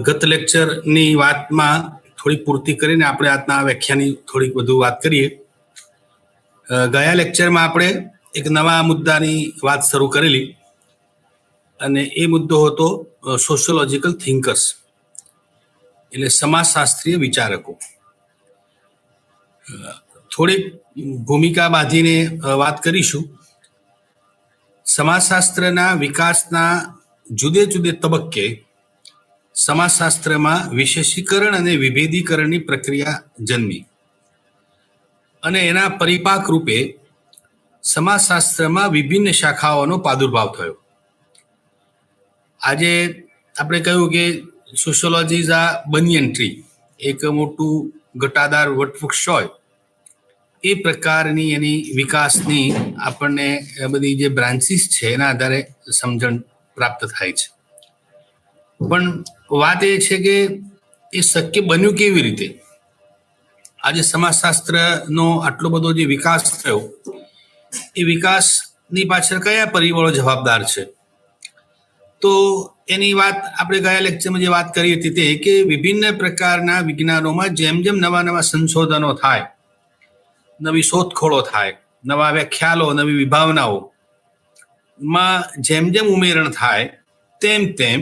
ગત લેક્ચરની વાતમાં થોડી પૂર્તિ કરીને આપણે આજના વ્યાખ્યાની થોડીક વધુ વાત કરીએ. ગયા લેક્ચરમાં આપણે એક નવા મુદ્દાની વાત શરૂ કરેલી અને એ મુદ્દો હતો સોશિયોલોજીકલ થિંકર્સ, એટલે સમાજશાસ્ત્રીય વિચારકો. થોડીક ભૂમિકા બાંધીને વાત કરીશું. સમાજશાસ્ત્રના વિકાસના જુદે જુદે તબક્કે સમાજશાસ્ત્રમાં વિશેષીકરણ અને વિભેદીકરણની પ્રક્રિયા જન્મી અને એના પરિપાક રૂપે સમાજશાસ્ત્રમાં વિભિન્ન શાખાઓનો પ્રાદુર્ભાવ થયો. આજે આપણે કહ્યું કે સોશિયોલોજી ઇઝ આ બનિયન ટ્રી, એક મોટું ઘટાદાર વટવૃક્ષ હોય એ પ્રકારની એની વિકાસની આપણને બધી જે બ્રાન્ચીસ છે એના આધારે સમજણ પ્રાપ્ત થાય છે. પણ વાત એ છે કે એ શક્ય બન્યું કેવી રીતે? આજે સમાજશાસ્ત્રનો આટલો બધો જે વિકાસ થયો એ વિકાસની પાછળ કયા પરિબળો જવાબદાર છે? તો એની વાત આપણે ગયા લેક્ચરમાં જે વાત કરી હતી તે કે વિભિન્ન પ્રકારના વિજ્ઞાનોમાં જેમ જેમ નવા નવા સંશોધનો થાય, નવી શોધખોળો થાય, નવા વ્યાખ્યાલો, નવી વિભાવનાઓમાં જેમ જેમ ઉમેરણ થાય તેમ તેમ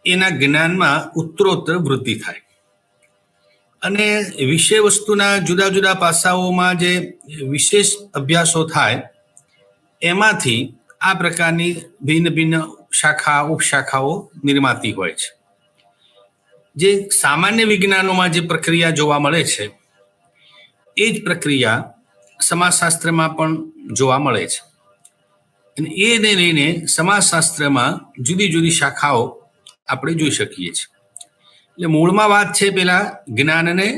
એના જ્ઞાનમાં ઉત્તરોત્તર વૃદ્ધિ થાય અને વિષય વસ્તુના જુદા જુદા પાસાઓમાં જે વિશેષ અભ્યાસો થાય એમાંથી આ પ્રકારની ભિન્ન ભિન્ન શાખા ઉપશાખાઓ નિર્માતી હોય છે. જે સામાન્ય વિજ્ઞાનોમાં જે પ્રક્રિયા જોવા મળે છે એ જ પ્રક્રિયા સમાજશાસ્ત્રમાં પણ જોવા મળે છે અને એને લઈને સમાજશાસ્ત્રમાં જુદી જુદી શાખાઓ આપણે જોઈ શકીએ છીએ. એટલે મૂળમાં વાત છે પેલા જ્ઞાનને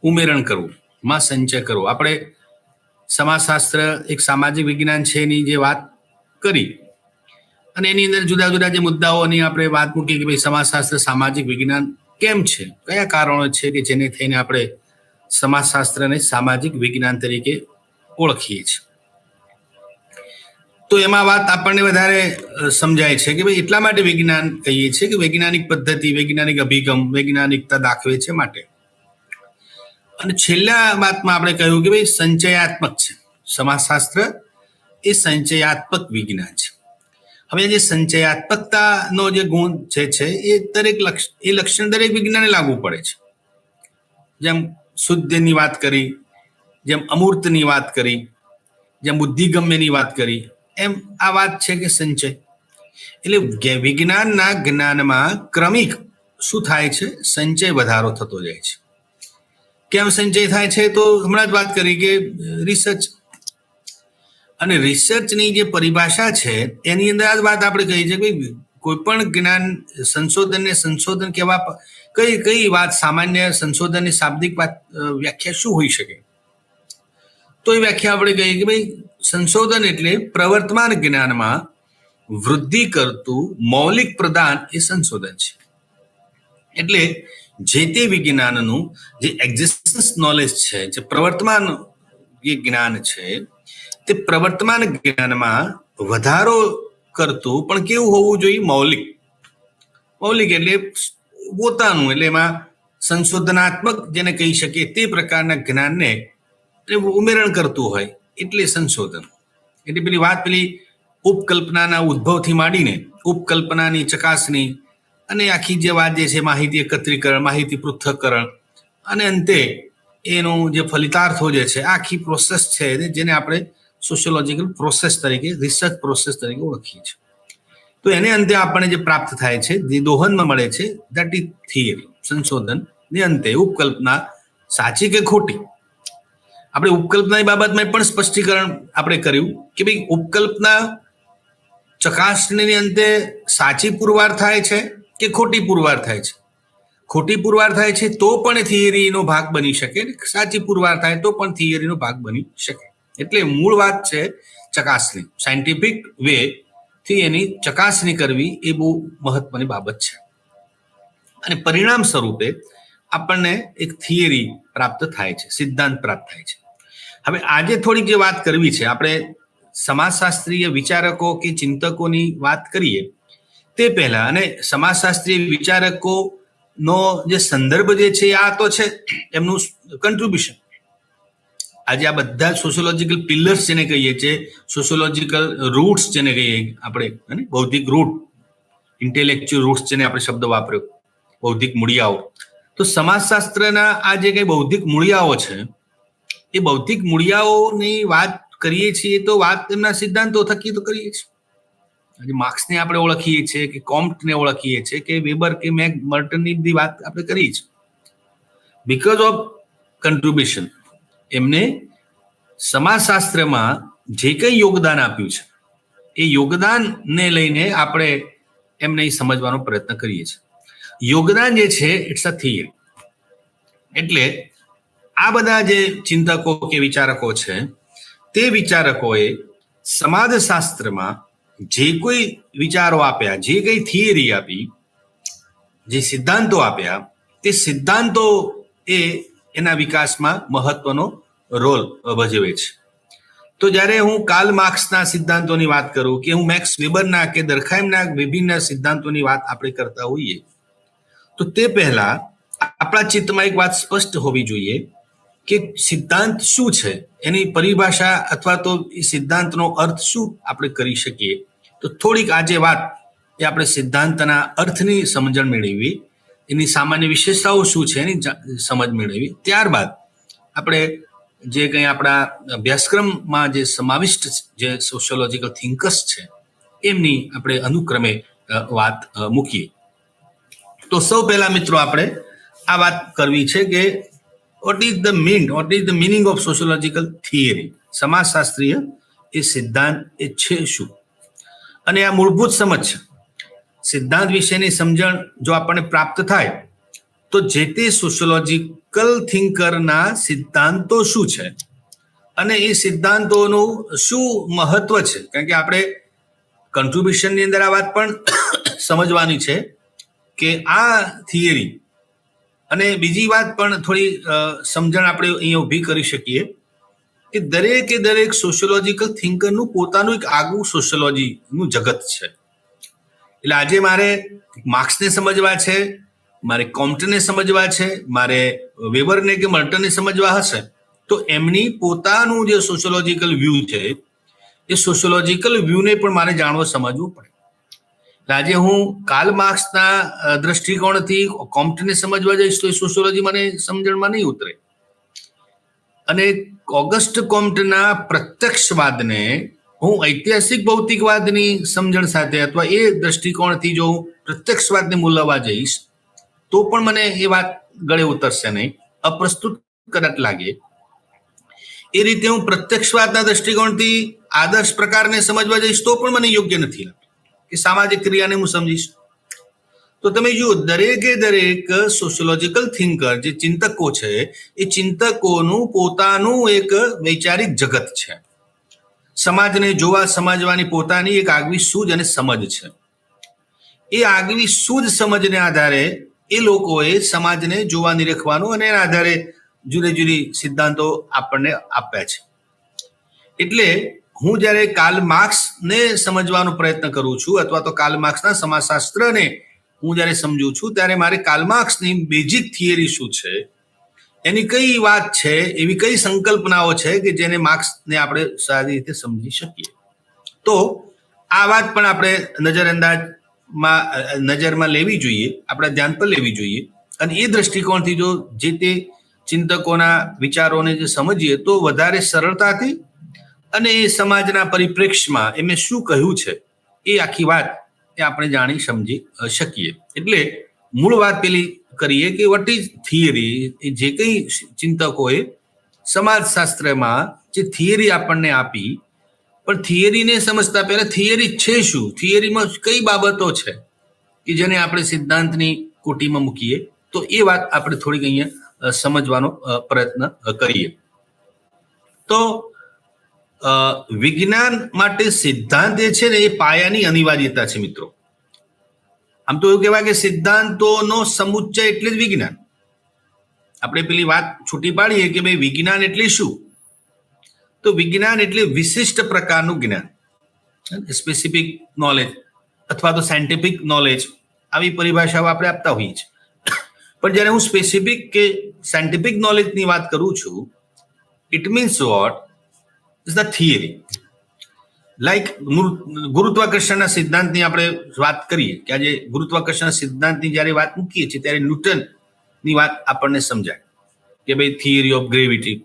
ઉમેરણ કરવું, માં સંચય કરવો. આપણે સમાજશાસ્ત્ર એક સામાજિક વિજ્ઞાન છે એની જે વાત કરી અને એની અંદર જુદા જુદા જે મુદ્દાઓની આપણે વાત મૂકી કે ભાઈ સમાજશાસ્ત્ર સામાજિક વિજ્ઞાન કેમ છે, કયા કારણો છે કે જેને થઈને આપણે સમાજશાસ્ત્રને સામાજિક વિજ્ઞાન તરીકે ઓળખીએ છીએ. તો એમાં વાત આપણને વધારે સમજાય છે કે ભાઈ એટલા માટે વિજ્ઞાન કહીએ છીએ કે વૈજ્ઞાનિક પદ્ધતિ, વૈજ્ઞાનિક અભિગમ, વૈજ્ઞાનિકતા દાખવે છે માટે. અને છેલ્લા વાતમાં આપણે કહ્યું કે ભાઈ સંચયાત્મક છે સમાજશાસ્ત્ર, એ સંચયાત્મક વિજ્ઞાન છે. હવે જે સંચયાત્મકતાનો જે ગુણ છે એ લક્ષણ દરેક વિજ્ઞાને લાગુ પડે છે. જેમ શુદ્ધની વાત કરી, જેમ અમૂર્તની વાત કરી, જેમ બુદ્ધિગમ્યની વાત કરી, એમ આ વાત છે કે સંચય. એટલે વિજ્ઞાનના જ્ઞાનમાં ક્રમિક શું થાય છે? સંચય વધારો થતો જાય છે. કેમ સંચય થાય છે? તો હમણાં જ વાત કરી કે રિસર્ચ. અને રિસર્ચની જે પરિભાષા છે એની અંદર આ જ વાત આપણે કહી છે કે કોઈ પણ જ્ઞાન સંશોધનને સંશોધન કેવા કઈ વાત સામાન્ય સંશોધનની શાબ્દિક વાત વ્યાખ્યા શું હોઈ શકે? તો એ વ્યાખ્યા આપણે કહીએ કે ભાઈ સંશોધન એટલે પ્રવર્તમાન જ્ઞાનમાં વૃદ્ધિ કરતું મૌલિક પ્રદાન એ સંશોધન છે. એટલે જે તે વિજ્ઞાનનું જે એક્ઝિસ્ટન્સ નોલેજ છે, જે પ્રવર્તમાન જે જ્ઞાન છે તે પ્રવર્તમાન જ્ઞાનમાં વધારો કરતું પણ કેવું હોવું જોઈએ? મૌલિક. મૌલિક એટલે પોતાનું, એટલે એમાં સંશોધનાત્મક જેને કહી શકીએ તે પ્રકારના જ્ઞાનને ઉમેરણ કરતું હોય એટલે સંશોધન. એટલે પેલી વાત પેલી ઉપકલ્પનાના ઉદ્ભવથી માંડીને ઉપકલ્પનાની ચકાસણી અને આખી જે વાત જે છે માહિતી એકત્રીકરણ, માહિતી પૃથ્થકરણ અને અંતે એનું જે ફલિતાર્થો જે છે આખી પ્રોસેસ છે જેને આપણે સોશિયોલોજીકલ પ્રોસેસ તરીકે, રિસર્ચ પ્રોસેસ તરીકે ઓળખીએ છીએ. તો એને અંતે આપણને જે પ્રાપ્ત થાય છે, જે દોહનમાં મળે છે, દેટ ઇઝ થિયરી. સંશોધનને અંતે ઉપકલ્પના સાચી કે ખોટી. આપણે ઉપકલ્પનાની બાબતમાં પણ સ્પષ્ટીકરણ આપણે કર્યું કે ભાઈ ઉપકલ્પના ચકાસણીની અંતે સાચી પુરવાર થાય છે કે ખોટી પુરવાર થાય છે. ખોટી પુરવાર થાય છે તો પણ થિયરીનો ભાગ બની શકે, સાચી પુરવાર થાય તો પણ થિયરીનો ભાગ બની શકે. એટલે મૂળ વાત છે ચકાસણી. સાયન્ટિફિક વે થી એની ચકાસણી કરવી એ બહુ મહત્વની બાબત છે. અને પરિણામ સ્વરૂપે આપણને એક થિયરી પ્રાપ્ત થાય છે, સિદ્ધાંત પ્રાપ્ત થાય છે. હવે આજે થોડીક જે વાત કરવી છે, આપણે સમાજશાસ્ત્રીય વિચારકો કે ચિંતકોની વાત કરીએ તે પહેલા અને સમાજશાસ્ત્રીય વિચારકોનો જે સંદર્ભ જે છે આ તો છે એમનું કન્ટ્રીબ્યુશન. આજે આ બધા સોશિયોલોજીકલ પિલર્સ જેને કહીએ છીએ, સોશિયોલોજીકલ રૂટ્સ જેને કહીએ આપણે, બૌદ્ધિક રૂટ, ઇન્ટેલેક્ચ્યુઅલ રૂટ્સ જેને આપણે શબ્દ વાપર્યો, બૌદ્ધિક મૂળિયાઓ. તો સમાજશાસ્ત્રના આ જે કંઈ બૌદ્ધિક મૂળિયાઓ છે એ બૌદ્ધિક મૂળિયાઓની વાત કરીએ છીએ તો વાત એમના સિદ્ધાંતો થકી તો કરીએ છીએ. આજે માર્ક્સને આપણે ઓળખીએ છીએ કે કોમ્ટને ઓળખીએ છીએ કે વેબર કે મર્ટનની બધી વાત આપણે કરીએ છીએ. બીકોઝ ઓફ કન્ટ્રીબ્યુશન એમને સમાજશાસ્ત્રમાં જે કંઈ યોગદાન આપ્યું છે એ યોગદાનને લઈને આપણે એમને સમજવાનો પ્રયત્ન કરીએ છીએ. યોગદાન જે છે ઇટ્સ અ થિયરી. એટલે આ બધા જે ચિંતકો કે વિચારકો છે તે વિચારકોએ સમાજશાસ્ત્રમાં જે કોઈ વિચારો આપ્યા, જે કઈ થિયરી આપી, જે સિદ્ધાંતો આપ્યા, તે સિદ્ધાંતો એના વિકાસમાં મહત્વનો રોલ ભજવે છે. તો જ્યારે હું કાર્લ માર્ક્સના સિદ્ધાંતોની વાત કરું કે હું મેક્સ વેબરના કે દર્ખાઇમના વિભિન્ન સિદ્ધાંતોની વાત આપણે કરતા હોઈએ તો તે પહેલા આપણા ચિત્તમાં એક વાત સ્પષ્ટ હોવી જોઈએ કે સિદ્ધાંત શું છે, એની પરિભાષા અથવા તો એ સિદ્ધાંતનો અર્થ શું આપણે કરી શકીએ. તો થોડીક આજે વાત એ આપણે સિદ્ધાંતના અર્થની સમજણ મેળવી, એની સામાન્ય વિશેષતાઓ શું છે એની સમજ મેળવી. ત્યારબાદ આપણે જે કંઈ આપણા અભ્યાસક્રમમાં જે સમાવિષ્ટ જે સોશિયોલોજીકલ થિંકર્સ છે એમની આપણે અનુક્રમે વાત મૂકીએ. તો સૌ પહેલા મિત્રો આપણે આ વાત કરવી છે કે what is the meaning of sociological theory. સમાજશાસ્ત્રીય એ સિદ્ધાંત એ છે શું, અને આ મૂળભૂત સમજ છે. સિદ્ધાંત વિશેની સમજણ જો આપણને પ્રાપ્ત થાય તો જે તે સોશિયોલોજીકલ થિંકરના સિદ્ધાંતો શું છે અને એ સિદ્ધાંતોનું શું મહત્વ છે. કારણ કે આપણે કન્ટ્રીબ્યુશનની અંદર આ વાત પણ સમજવાની છે કે આ થિયરી અને બીજી વાત પણ થોડી સમજણ આપણે અહીંયા ઊભી કરી શકીએ કે દરેક સોશિયોલોજીકલ થિંકરનું પોતાનું એક આગવું સોશિયોલોજીનું જગત છે. એટલે આજે મારે માર્ક્સને સમજવા છે, મારે કોમ્ટને સમજવા છે, મારે વેબરને કે મર્ટનને સમજવા હશે તો એમની પોતાનું જે સોશિયોલોજીકલ વ્યૂ છે એ સોશિયોલોજીકલ વ્યૂને પણ મારે જાણવો સમજવું પડે. આજે હું કાર્લ માર્ક્સના દ્રષ્ટિકોણથી કોમ્ટને સમજવા જઈશ તો એ સોશિયોલોજી મને સમજણમાં નહીં ઉતરે. અને ઓગસ્ટ કોમ્ટના પ્રત્યક્ષવાદને હું ઐતિહાસિક ભૌતિકવાદની સમજણ સાથે અથવા એ દ્રષ્ટિકોણથી જો હું પ્રત્યક્ષવાદને મૂલવવા જઈશ તો પણ મને એ વાત ગળે ઉતરશે નહીં, અપ્રસ્તુત કદાચ લાગે. એ રીતે હું પ્રત્યક્ષવાદના દ્રષ્ટિકોણથી આદર્શ પ્રકારને સમજવા જઈશ તો પણ મને યોગ્ય નથી લાગતું કે સામાજિક ક્રિયાને હું સમજીશ. તો તમે જુઓ દરેક સોશિયોલોજીકલ થિંકર જે ચિંતકો છે એ ચિંતકોનું પોતાનું એક વૈચારિક જગત છે. સમાજને જોવા સમજવાની પોતાની એક આગવી સૂઝ અને સમજ છે. એ આગવી સૂઝ સમજને આધારે એ લોકોએ સમાજને જોવા નિરખવાનું અને એના આધારે જુદી સિદ્ધાંતો આપણને આપ્યા છે. એટલે હું જ્યારે કાર્લ માર્ક્સને સમજવાનો પ્રયત્ન કરું છું અથવા તો કાર્લ માર્ક્સના સમાજશાસ્ત્રને હું જ્યારે સમજું છું ત્યારે મારે કાર્લ માર્ક્સની બેઝિક થિયરી શું છે, એની કઈ વાત છે, એવી કઈ સંકલ્પનાઓ છે કે જેને માર્ક્સને આપણે સારી રીતે સમજી શકીએ. તો આ વાત પણ આપણે નજરમાં લેવી જોઈએ, આપણા ધ્યાન પર લેવી જોઈએ. અને એ દ્રષ્ટિકોણથી જો જે તે ચિંતકોના વિચારોને જે સમજીએ તો વધારે સરળતાથી અને એ સમાજના પરિપ્રેક્ષ્યમાં એમને શું કહ્યું છે એ આખી વાત એ આપણે જાણી સમજી શકીએ. એટલે મૂળ વાત પેલી કરીએ કે વોટ ઇઝ થિયરી. એ જે કંઈ ચિંતકોએ સમાજશાસ્ત્રમાં જે થિયરી આપણને આપી, પણ થિયરીને સમજતા પહેલા થિયરી છે શું, થિયરીમાં કઈ બાબતો છે કે જેને આપણે સિદ્ધાંતની કોટીમાં મૂકીએ, તો એ વાત આપણે થોડીક અહીંયા સમજવાનો પ્રયત્ન કરીએ. તો વિજ્ઞાન માટે સિદ્ધાંત એ છે ને એ પાયાની અનિવાર્યતા છે મિત્રો. આમ તો એવું કહેવાય કે સિદ્ધાંતોનો સમુચ્ચય એટલે જ વિજ્ઞાન. આપણે પેલી વાત છૂટી પાડીએ કે ભાઈ વિજ્ઞાન એટલે શું, તો વિજ્ઞાન એટલે વિશિષ્ટ પ્રકારનું જ્ઞાન, સ્પેસિફિક નોલેજ. અથવા તો સાયન્ટિફિક નોલેજ, આવી પરિભાષાઓ આપણે આપતા હોઈએ છીએ. પણ જ્યારે હું સ્પેસિફિક કે સાયન્ટિફિક નોલેજની વાત કરું છું, it means what is the theory. Like ગુરુત્વાકર્ષણના સિદ્ધાંતની આપણે વાત કરીએ કે આજે ગુરુત્વાકર્ષણ સિદ્ધાંતની જ્યારે વાત મૂકીએ છીએ ત્યારે ન્યૂટનની વાત આપણને સમજાય કે ભાઈ થિયરી ઓફ ગ્રેવિટી.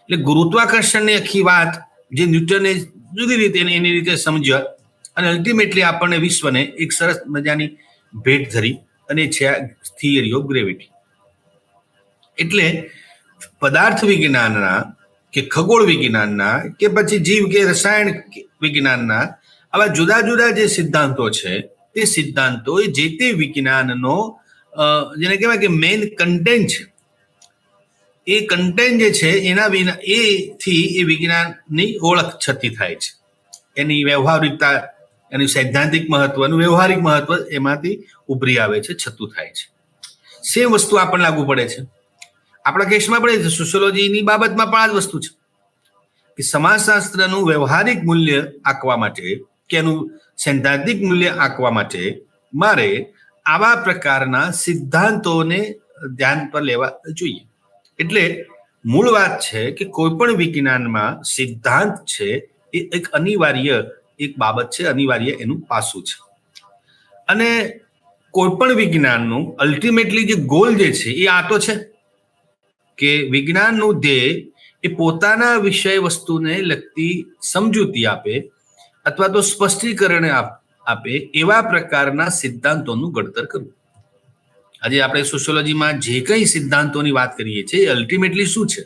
એટલે ગુરુત્વાકર્ષણની આખી વાત જે ન્યૂટને જુદી રીતે એની રીતે સમજ્યા અને અલ્ટિમેટલી આપણને વિશ્વને એક સરસ મજાની ભેટ ધરી અને છે આ થિયરી ઓફ ગ્રેવિટી. એટલે પદાર્થ વિજ્ઞાનના કે ખગોળ વિજ્ઞાનના કે પછી જીવ કે રસાયણ વિજ્ઞાનના આવા જુદા જુદા જે સિદ્ધાંતો છે તે સિદ્ધાંતો જે તે વિજ્ઞાનનો જેને કહેવાય કે મેઇન કન્ટેન્ટ છે, એ કન્ટેન્ટ જે છે એના વિના એથી એ વિજ્ઞાનની ઓળખ છતી થાય છે. એની વ્યવહારિકતા, એનું સૈદ્ધાંતિક મહત્વ, એનું વ્યવહારિક મહત્વ એમાંથી ઉભરી આવે છે, છતું થાય છે. સેમ વસ્તુ આપણને લાગુ પડે છે. આપણા કેસમાં પડે છે, સોશિયોલોજીની બાબતમાં પણ આ જ વસ્તુ છે કે સમાજશાસ્ત્રનું વ્યવહારિક મૂલ્ય આંકવા માટે કે એનું સૈદ્ધાંતિક મૂલ્ય આંકવા માટે મારે આવા પ્રકારના સિદ્ધાંતોને ધ્યાન પર લેવા જોઈએ. એટલે મૂળ વાત છે કે કોઈ પણ વિજ્ઞાનમાં સિદ્ધાંત છે એ એક અનિવાર્ય એક બાબત છે, અનિવાર્ય એનું પાસું છે. અને કોઈ પણ વિજ્ઞાનનું અલ્ટિમેટલી જે ગોલ જે છે એ આ તો છે કે વિજ્ઞાનનું ધ્યેય એ પોતાના વિષય વસ્તુને લગતી સમજૂતી આપે અથવા તો સ્પષ્ટીકરણ આપે એવા પ્રકારના સિદ્ધાંતોનું ઘડતર કરવું. આજે આપણે સોશિયોલોજીમાં જે કંઈ સિદ્ધાંતોની વાત કરીએ છીએ એ અલ્ટિમેટલી શું છે?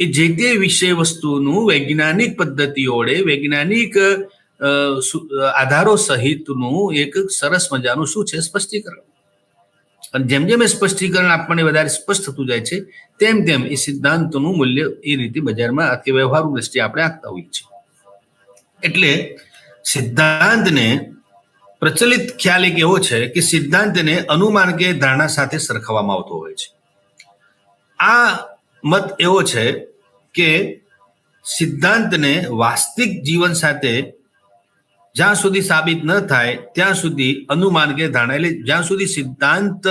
એ જે તે વિષય વસ્તુનું વૈજ્ઞાનિક પદ્ધતિઓડે વૈજ્ઞાનિક આધારો સહિતનું એક સરસ મજાનું શું છે સ્પષ્ટીકરણ. અને જેમ જેમ એ સ્પષ્ટીકરણ આપણને વધારે સ્પષ્ટ થતું જાય છે તેમ તેમ એ સિદ્ધાંતોનું મૂલ્ય એ રીતે બજારમાં કે વ્યવહારુ દ્રષ્ટિએ આપણે આપતા હોઈએ છીએ. એટલે સિદ્ધાંતને પ્રચલિત ખ્યાલ એક એવો છે કે સિદ્ધાંતને અનુમાન કે ધારણા સાથે સરખાવવામાં આવતો હોય છે. આ મત એવો છે કે સિદ્ધાંતને વાસ્તવિક જીવન સાથે જ્યાં સુધી સાબિત ન થાય ત્યાં સુધી અનુમાન કે ધારણા, એટલે જ્યાં સુધી સિદ્ધાંત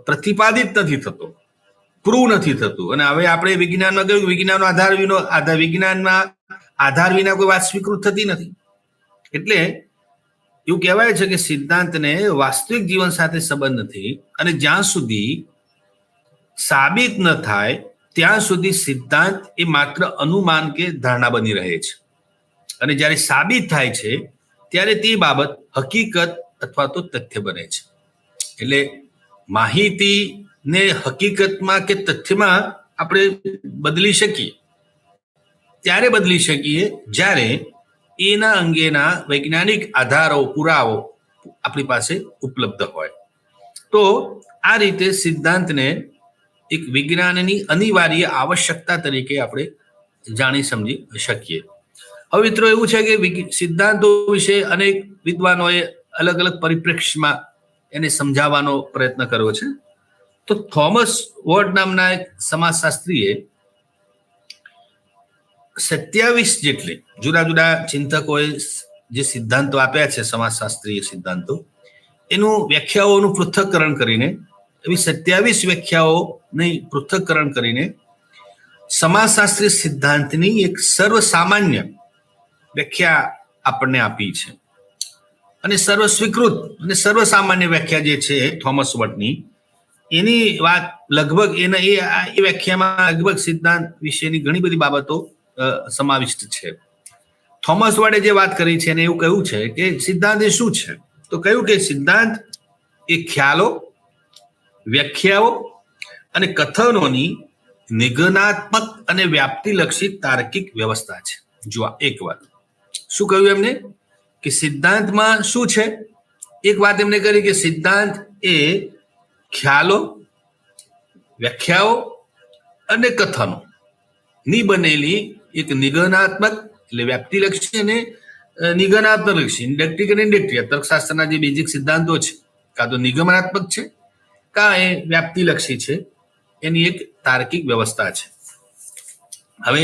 પ્રતિપાદિત નથી થતો, પ્રૂવ નથી થતું. અને હવે આપણે વિજ્ઞાનમાં કહ્યું વિજ્ઞાનનો વિજ્ઞાનમાં આધાર વિના કોઈ વાત સ્વીકૃત થતી નથી. એટલે એવું કહેવાય છે કે સિદ્ધાંતને વાસ્તવિક જીવન સાથે સંબંધ નથી અને જ્યાં સુધી સાબિત ન થાય ત્યાં સુધી સિદ્ધાંત એ માત્ર અનુમાન કે ધારણા બની રહે છે. અને જ્યારે સાબિત થાય છે ત્યારે તે બાબત હકીકત અથવા તો તથ્ય બને છે. એટલે માહિતીને હકીકતમાં કે તથ્યમાં આપણે બદલી શકીએ ત્યારે બદલી શકીએ જ્યારે એના અંગેના વૈજ્ઞાનિક આધારો, પુરાવો આપણી પાસે ઉપલબ્ધ હોય. તો આ રીતે સિદ્ધાંતને એક વિજ્ઞાનની અનિવાર્ય આવશ્યકતા તરીકે આપણે જાણી સમજી શકીએ. હવે મિત્રો એવું છે કે સિદ્ધાંતો વિશે અનેક વિદ્વાનોએ અલગ અલગ પરિપ્રેક્ષ્યમાં એને સમજાવવાનો પ્રયત્ન કર્યો છે. તો થોમસ વોર્ડ નામના એક સમાજશાસ્ત્રીએ 27 જેટલી જુદા જુદા ચિંતકોએ જે સિદ્ધાંતો આપ્યા છે, સમાજશાસ્ત્રીય સિદ્ધાંતો, એનું વ્યાખ્યાઓનું પૃથ્થકરણ કરીને એવી 27 વ્યાખ્યાઓની પૃથ્થકરણ કરીને સમાજશાસ્ત્રીય સિદ્ધાંતની એક સર્વસામાન્ય વ્યાખ્યા આપણને આપી છે. અને સર્વ સ્વીકૃત અને સર્વસામાન્ય વ્યાખ્યા જે છે થોમસ વોટની, એની વાત લગભગ એ વ્યાખ્યામાં લગભગ સિદ્ધાંત વિશેની ઘણી બધી બાબતો સમાવિષ્ટ છે. થોમસ વોર્ડે જે વાત કરી છે એને એવું કહ્યું છે કે સિદ્ધાંત એ શું છે? તો કહ્યું કે સિદ્ધાંત એ ખ્યાલો, વ્યાખ્યાઓ અને કથનોની નિગમનાત્મક અને વ્યાપ્તિલક્ષી તાર્કિક વ્યવસ્થા છે. જો એક વાત શું કહ્યું એમને કે સિદ્ધાંતમાં શું છે? એક વાત એમને કરી કે સિદ્ધાંત એ ખ્યાલો, વ્યાખ્યાઓ અને કથનો ની બનેલી એક નિગમનાત્મક એટલે વ્યાપ્તિલક્ષી અને નિગમનાત્મક લક્ષી, ઇન્ડક્ટિવ અને ઇન્ડક્ટિવ તર્કશાસ્ત્રના જે બેઝિક સિદ્ધાંતો છે કાં તો નિગમનાત્મક છે કાં એ વ્યાપ્તિલક્ષી છે, એની એક તાર્કિક વ્યવસ્થા છે. હવે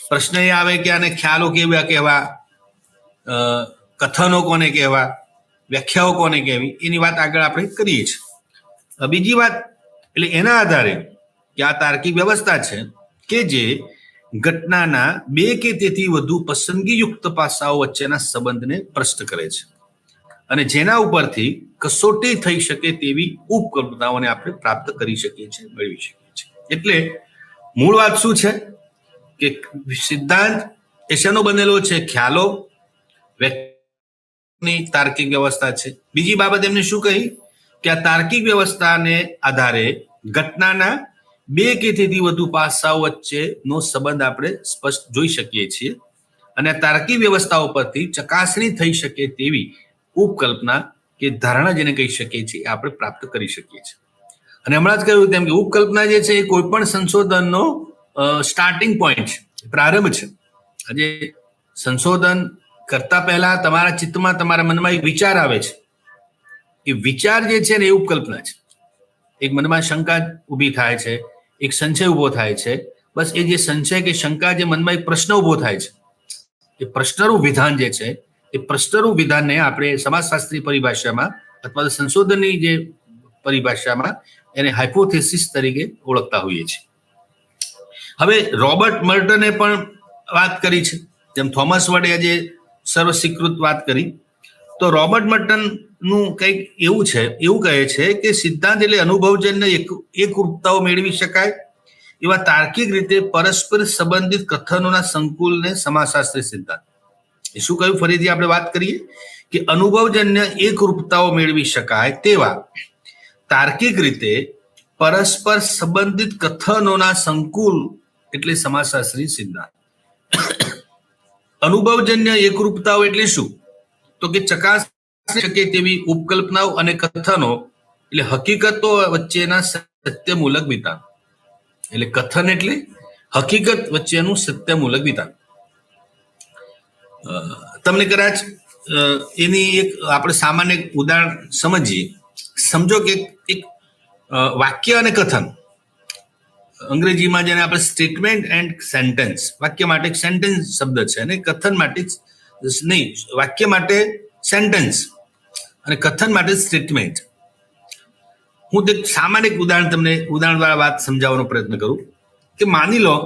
પ્રશ્ન એ આવે કે આને ખ્યાલો કેવા કેવા, કથનો કોને કહેવા, વ્યાખ્યાઓ કોને કહેવી, એની વાત આગળ આપણે કરીએ છીએ. બીજી વાત એટલે એના આધારે કે આ તાર્કિક વ્યવસ્થા છે કે જે ઘટનાના બે કે તેથી વધુ પસંદગીયુક્ત પાસાઓ વચ્ચેના સંબંધને પ્રશ્ન કરે છે અને જેના ઉપરથી કસોટી થઈ શકે તેવી ઉપકલ્પનાઓને આપણે પ્રાપ્ત કરી શકીએ છીએ, મેળવી શકીએ છીએ. એટલે મૂળ વાત શું છે કે સિદ્ધાંત એ શેનો બનેલો છે? ખ્યાલો, વ્યક્તિની તાર્કિક વ્યવસ્થા છે. બીજી બાબત એમને શું કહી કે આ તાર્કિક વ્યવસ્થાને આધારે ઘટનાના બે કે તેથી વધુ પાસાઓ વચ્ચેનો સંબંધ આપણે સ્પષ્ટ જોઈ શકીએ છીએ અને આ તાર્કિક વ્યવસ્થાઓ પરથી ચકાસણી થઈ શકે તેવી ઉપકલ્પના કે ધારણા જેને કહી શકીએ છીએ આપણે પ્રાપ્ત કરી શકીએ છીએ. અને હમણાં જ કહ્યું તેમ કે ઉપકલ્પના જે છે એ કોઈ પણ સંશોધનનો સ્ટાર્ટિંગ પોઈન્ટ છે, પ્રારંભ છે. આજે સંશોધન કરતા પહેલા તમારા ચિત્તમાં, તમારા મનમાં એક વિચાર આવે છે. એ વિચાર જે છે ને એ ઉપકલ્પના છે. એક મનમાં શંકા ઊભી થાય છે, એક સંશય ઊભો થાય છે. બસ એ જે સંશય કે શંકા, જે મનમાં એક પ્રશ્ન ઊભો થાય છે, એ પ્રશ્નરૂપ વિધાન જે છે, એ પ્રશ્નરૂપ વિધાનને આપણે સમાજશાસ્ત્રી પરિભાષામાં અથવા તો સંશોધનની જે પરિભાષામાં એને હાઇપોથેસિસ તરીકે ઓળખતા હોઈએ છીએ. હવે રોબર્ટ મર્ટને પણ વાત કરી છે, જેમ થોમસ વડે આજે સર્વસ્વીકૃત વાત કરી, તો રોબર્ટ મર્ટનનું કંઈક એવું કહે છે કે સિદ્ધાંત એટલે અનુભવજન્ય એકરૂપતાઓ મેળવી શકાય એવા તાર્કિક રીતે પરસ્પર સંબંધિત કથનોના સંકુલને સમાજશાસ્ત્રી સિદ્ધાંત. એ શું કહ્યું? ફરીથી આપણે વાત કરીએ કે અનુભવજન્ય એકરૂપતાઓ મેળવી શકાય તેવા તાર્કિક રીતે પરસ્પર સંબંધિત કથનોના સંકુલ એટલે સમાજશાસ્ત્રી સિદ્ધાંત. અનુભવજન્ય એકરૂપતાઓ એટલે શું? તો કે ચકાસી શકે તેવી ઉપકલ્પનાઓ અને કથનો એટલે હકીકતો વચ્ચેના સત્યમૂલક વિધાન. એટલે કથન એટલે હકીકત વચ્ચેનું સત્યમૂલક વિધાન. તમને કદાચ એની એક આપણે સામાન્ય ઉદાહરણ સમજીએ. સમજો કે એક વાક્ય અને કથન, અંગ્રેજીમાં જેને આપણે સ્ટેટમેન્ટ એન્ડ સેન્ટેન્સ, વાક્ય માટે એક સેન્ટેન્સ શબ્દ છે અને કથન માટે નહીં, વાક્ય માટે સેન્ટેન્સ અને કથન માટે સ્ટેટમેન્ટ. હું તે સામાન્ય ઉદાહરણ દ્વારા વાત સમજાવવાનો પ્રયત્ન કરું કે માની લો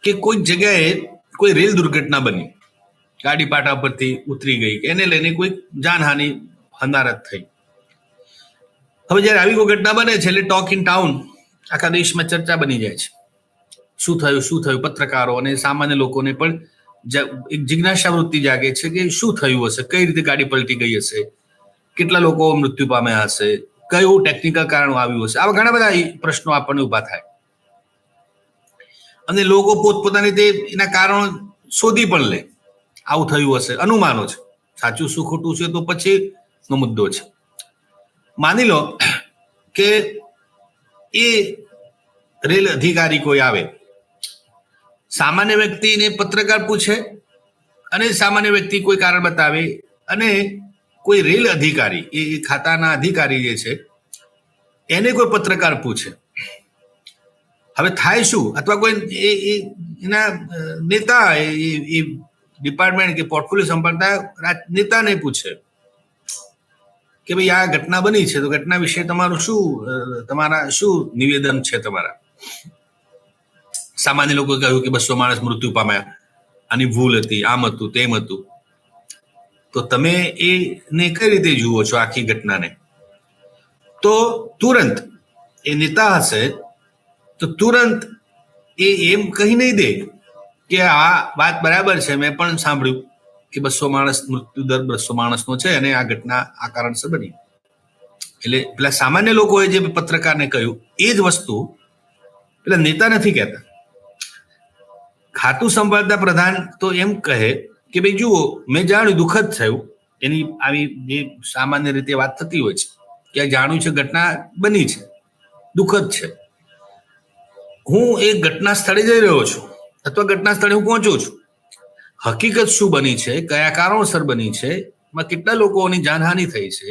કે કોઈ જગ્યાએ કોઈ રેલ દુર્ઘટના બની, ગાડી પાટા પરથી ઉતરી ગઈ, એને લઈને કોઈ જાનહાનિ હનારત થઈ. હવે જ્યારે આવી કોઈ ઘટના બને છે એટલે ટોક ઇન ટાઉન, આખા દેશમાં ચર્ચા બની જાય છે. શું થયું? પત્રકારો અને સામાન્ય લોકોને પણ એક જિજ્ઞાસા વૃત્તિ જાગે છે કે શું થયું હશે, કઈ રીતે ગાડી પલટી ગઈ હશે, કેટલા લોકો મૃત્યુ પામ્યા હશે, કયું ટેકનિકલ કારણ આવ્યું હશે. આવા ઘણા બધા પ્રશ્નો આપણને ઉભા થાય અને લોકો પોતપોતાની રીતે એના કારણો શોધી પણ લે. આવું થયું હશે, અનુમાનો છે. સાચું શું ખોટું છે તો પછીનો મુદ્દો છે. માની લો કે એ રેલ અધિકારી કોઈ આવે, સામાન્ય વ્યક્તિને પત્રકાર પૂછે અને સામાન્ય વ્યક્તિ કોઈ કારણ બતાવે અને કોઈ રેલ અધિકારી, એ ખાતાના અધિકારી જે છે એને કોઈ પત્રકાર પૂછે. હવે થાય શું? અથવા કોઈ એના નેતા, એ ડિપાર્ટમેન્ટ કે પોર્ટફોલિયો સંભાળતા નેતાને પૂછે કે ભાઈ આ ઘટના બની છે તો ઘટના વિશે તમારા શું નિવેદન છે તમારા? સામાન્ય લોકો કહ્યું કે 200 માણસ મૃત્યુ પામ્યા, આની ભૂલ હતી, આમ હતું, તેમ હતું. તો તમે એને કઈ રીતે જુઓ છો આખી ઘટનાને? તો તુરંત એ નેતા હશે તો તુરંત એ એમ કહી નહીં દે કે આ વાત બરાબર છે, મેં પણ સાંભળ્યું કે 200 માણસ મૃત્યુ દર 200 માણસનો છે અને આ ઘટના આ કારણસર બની. એટલે પેલા સામાન્ય લોકોએ જે પત્રકારને કહ્યું એ જ વસ્તુ પેલા નેતા નથી કહેતા. ખાતું સંભાળતા પ્રધાન તો એમ કહે કે ભાઈ જુઓ, મેં જાણ્યું, દુઃખદ થયું. એની આવી જે સામાન્ય રીતે વાત થતી હોય છે કે જાણ્યું છે, ઘટના બની છે, દુઃખદ છે. હું એ ઘટના સ્થળે જઈ રહ્યો છું અથવા ઘટના સ્થળે હું પહોંચું છું. હકીકત શું બની છે, કયા કારણોસર બની છે, એમાં કેટલા લોકોની જાનહાનિ થઈ છે,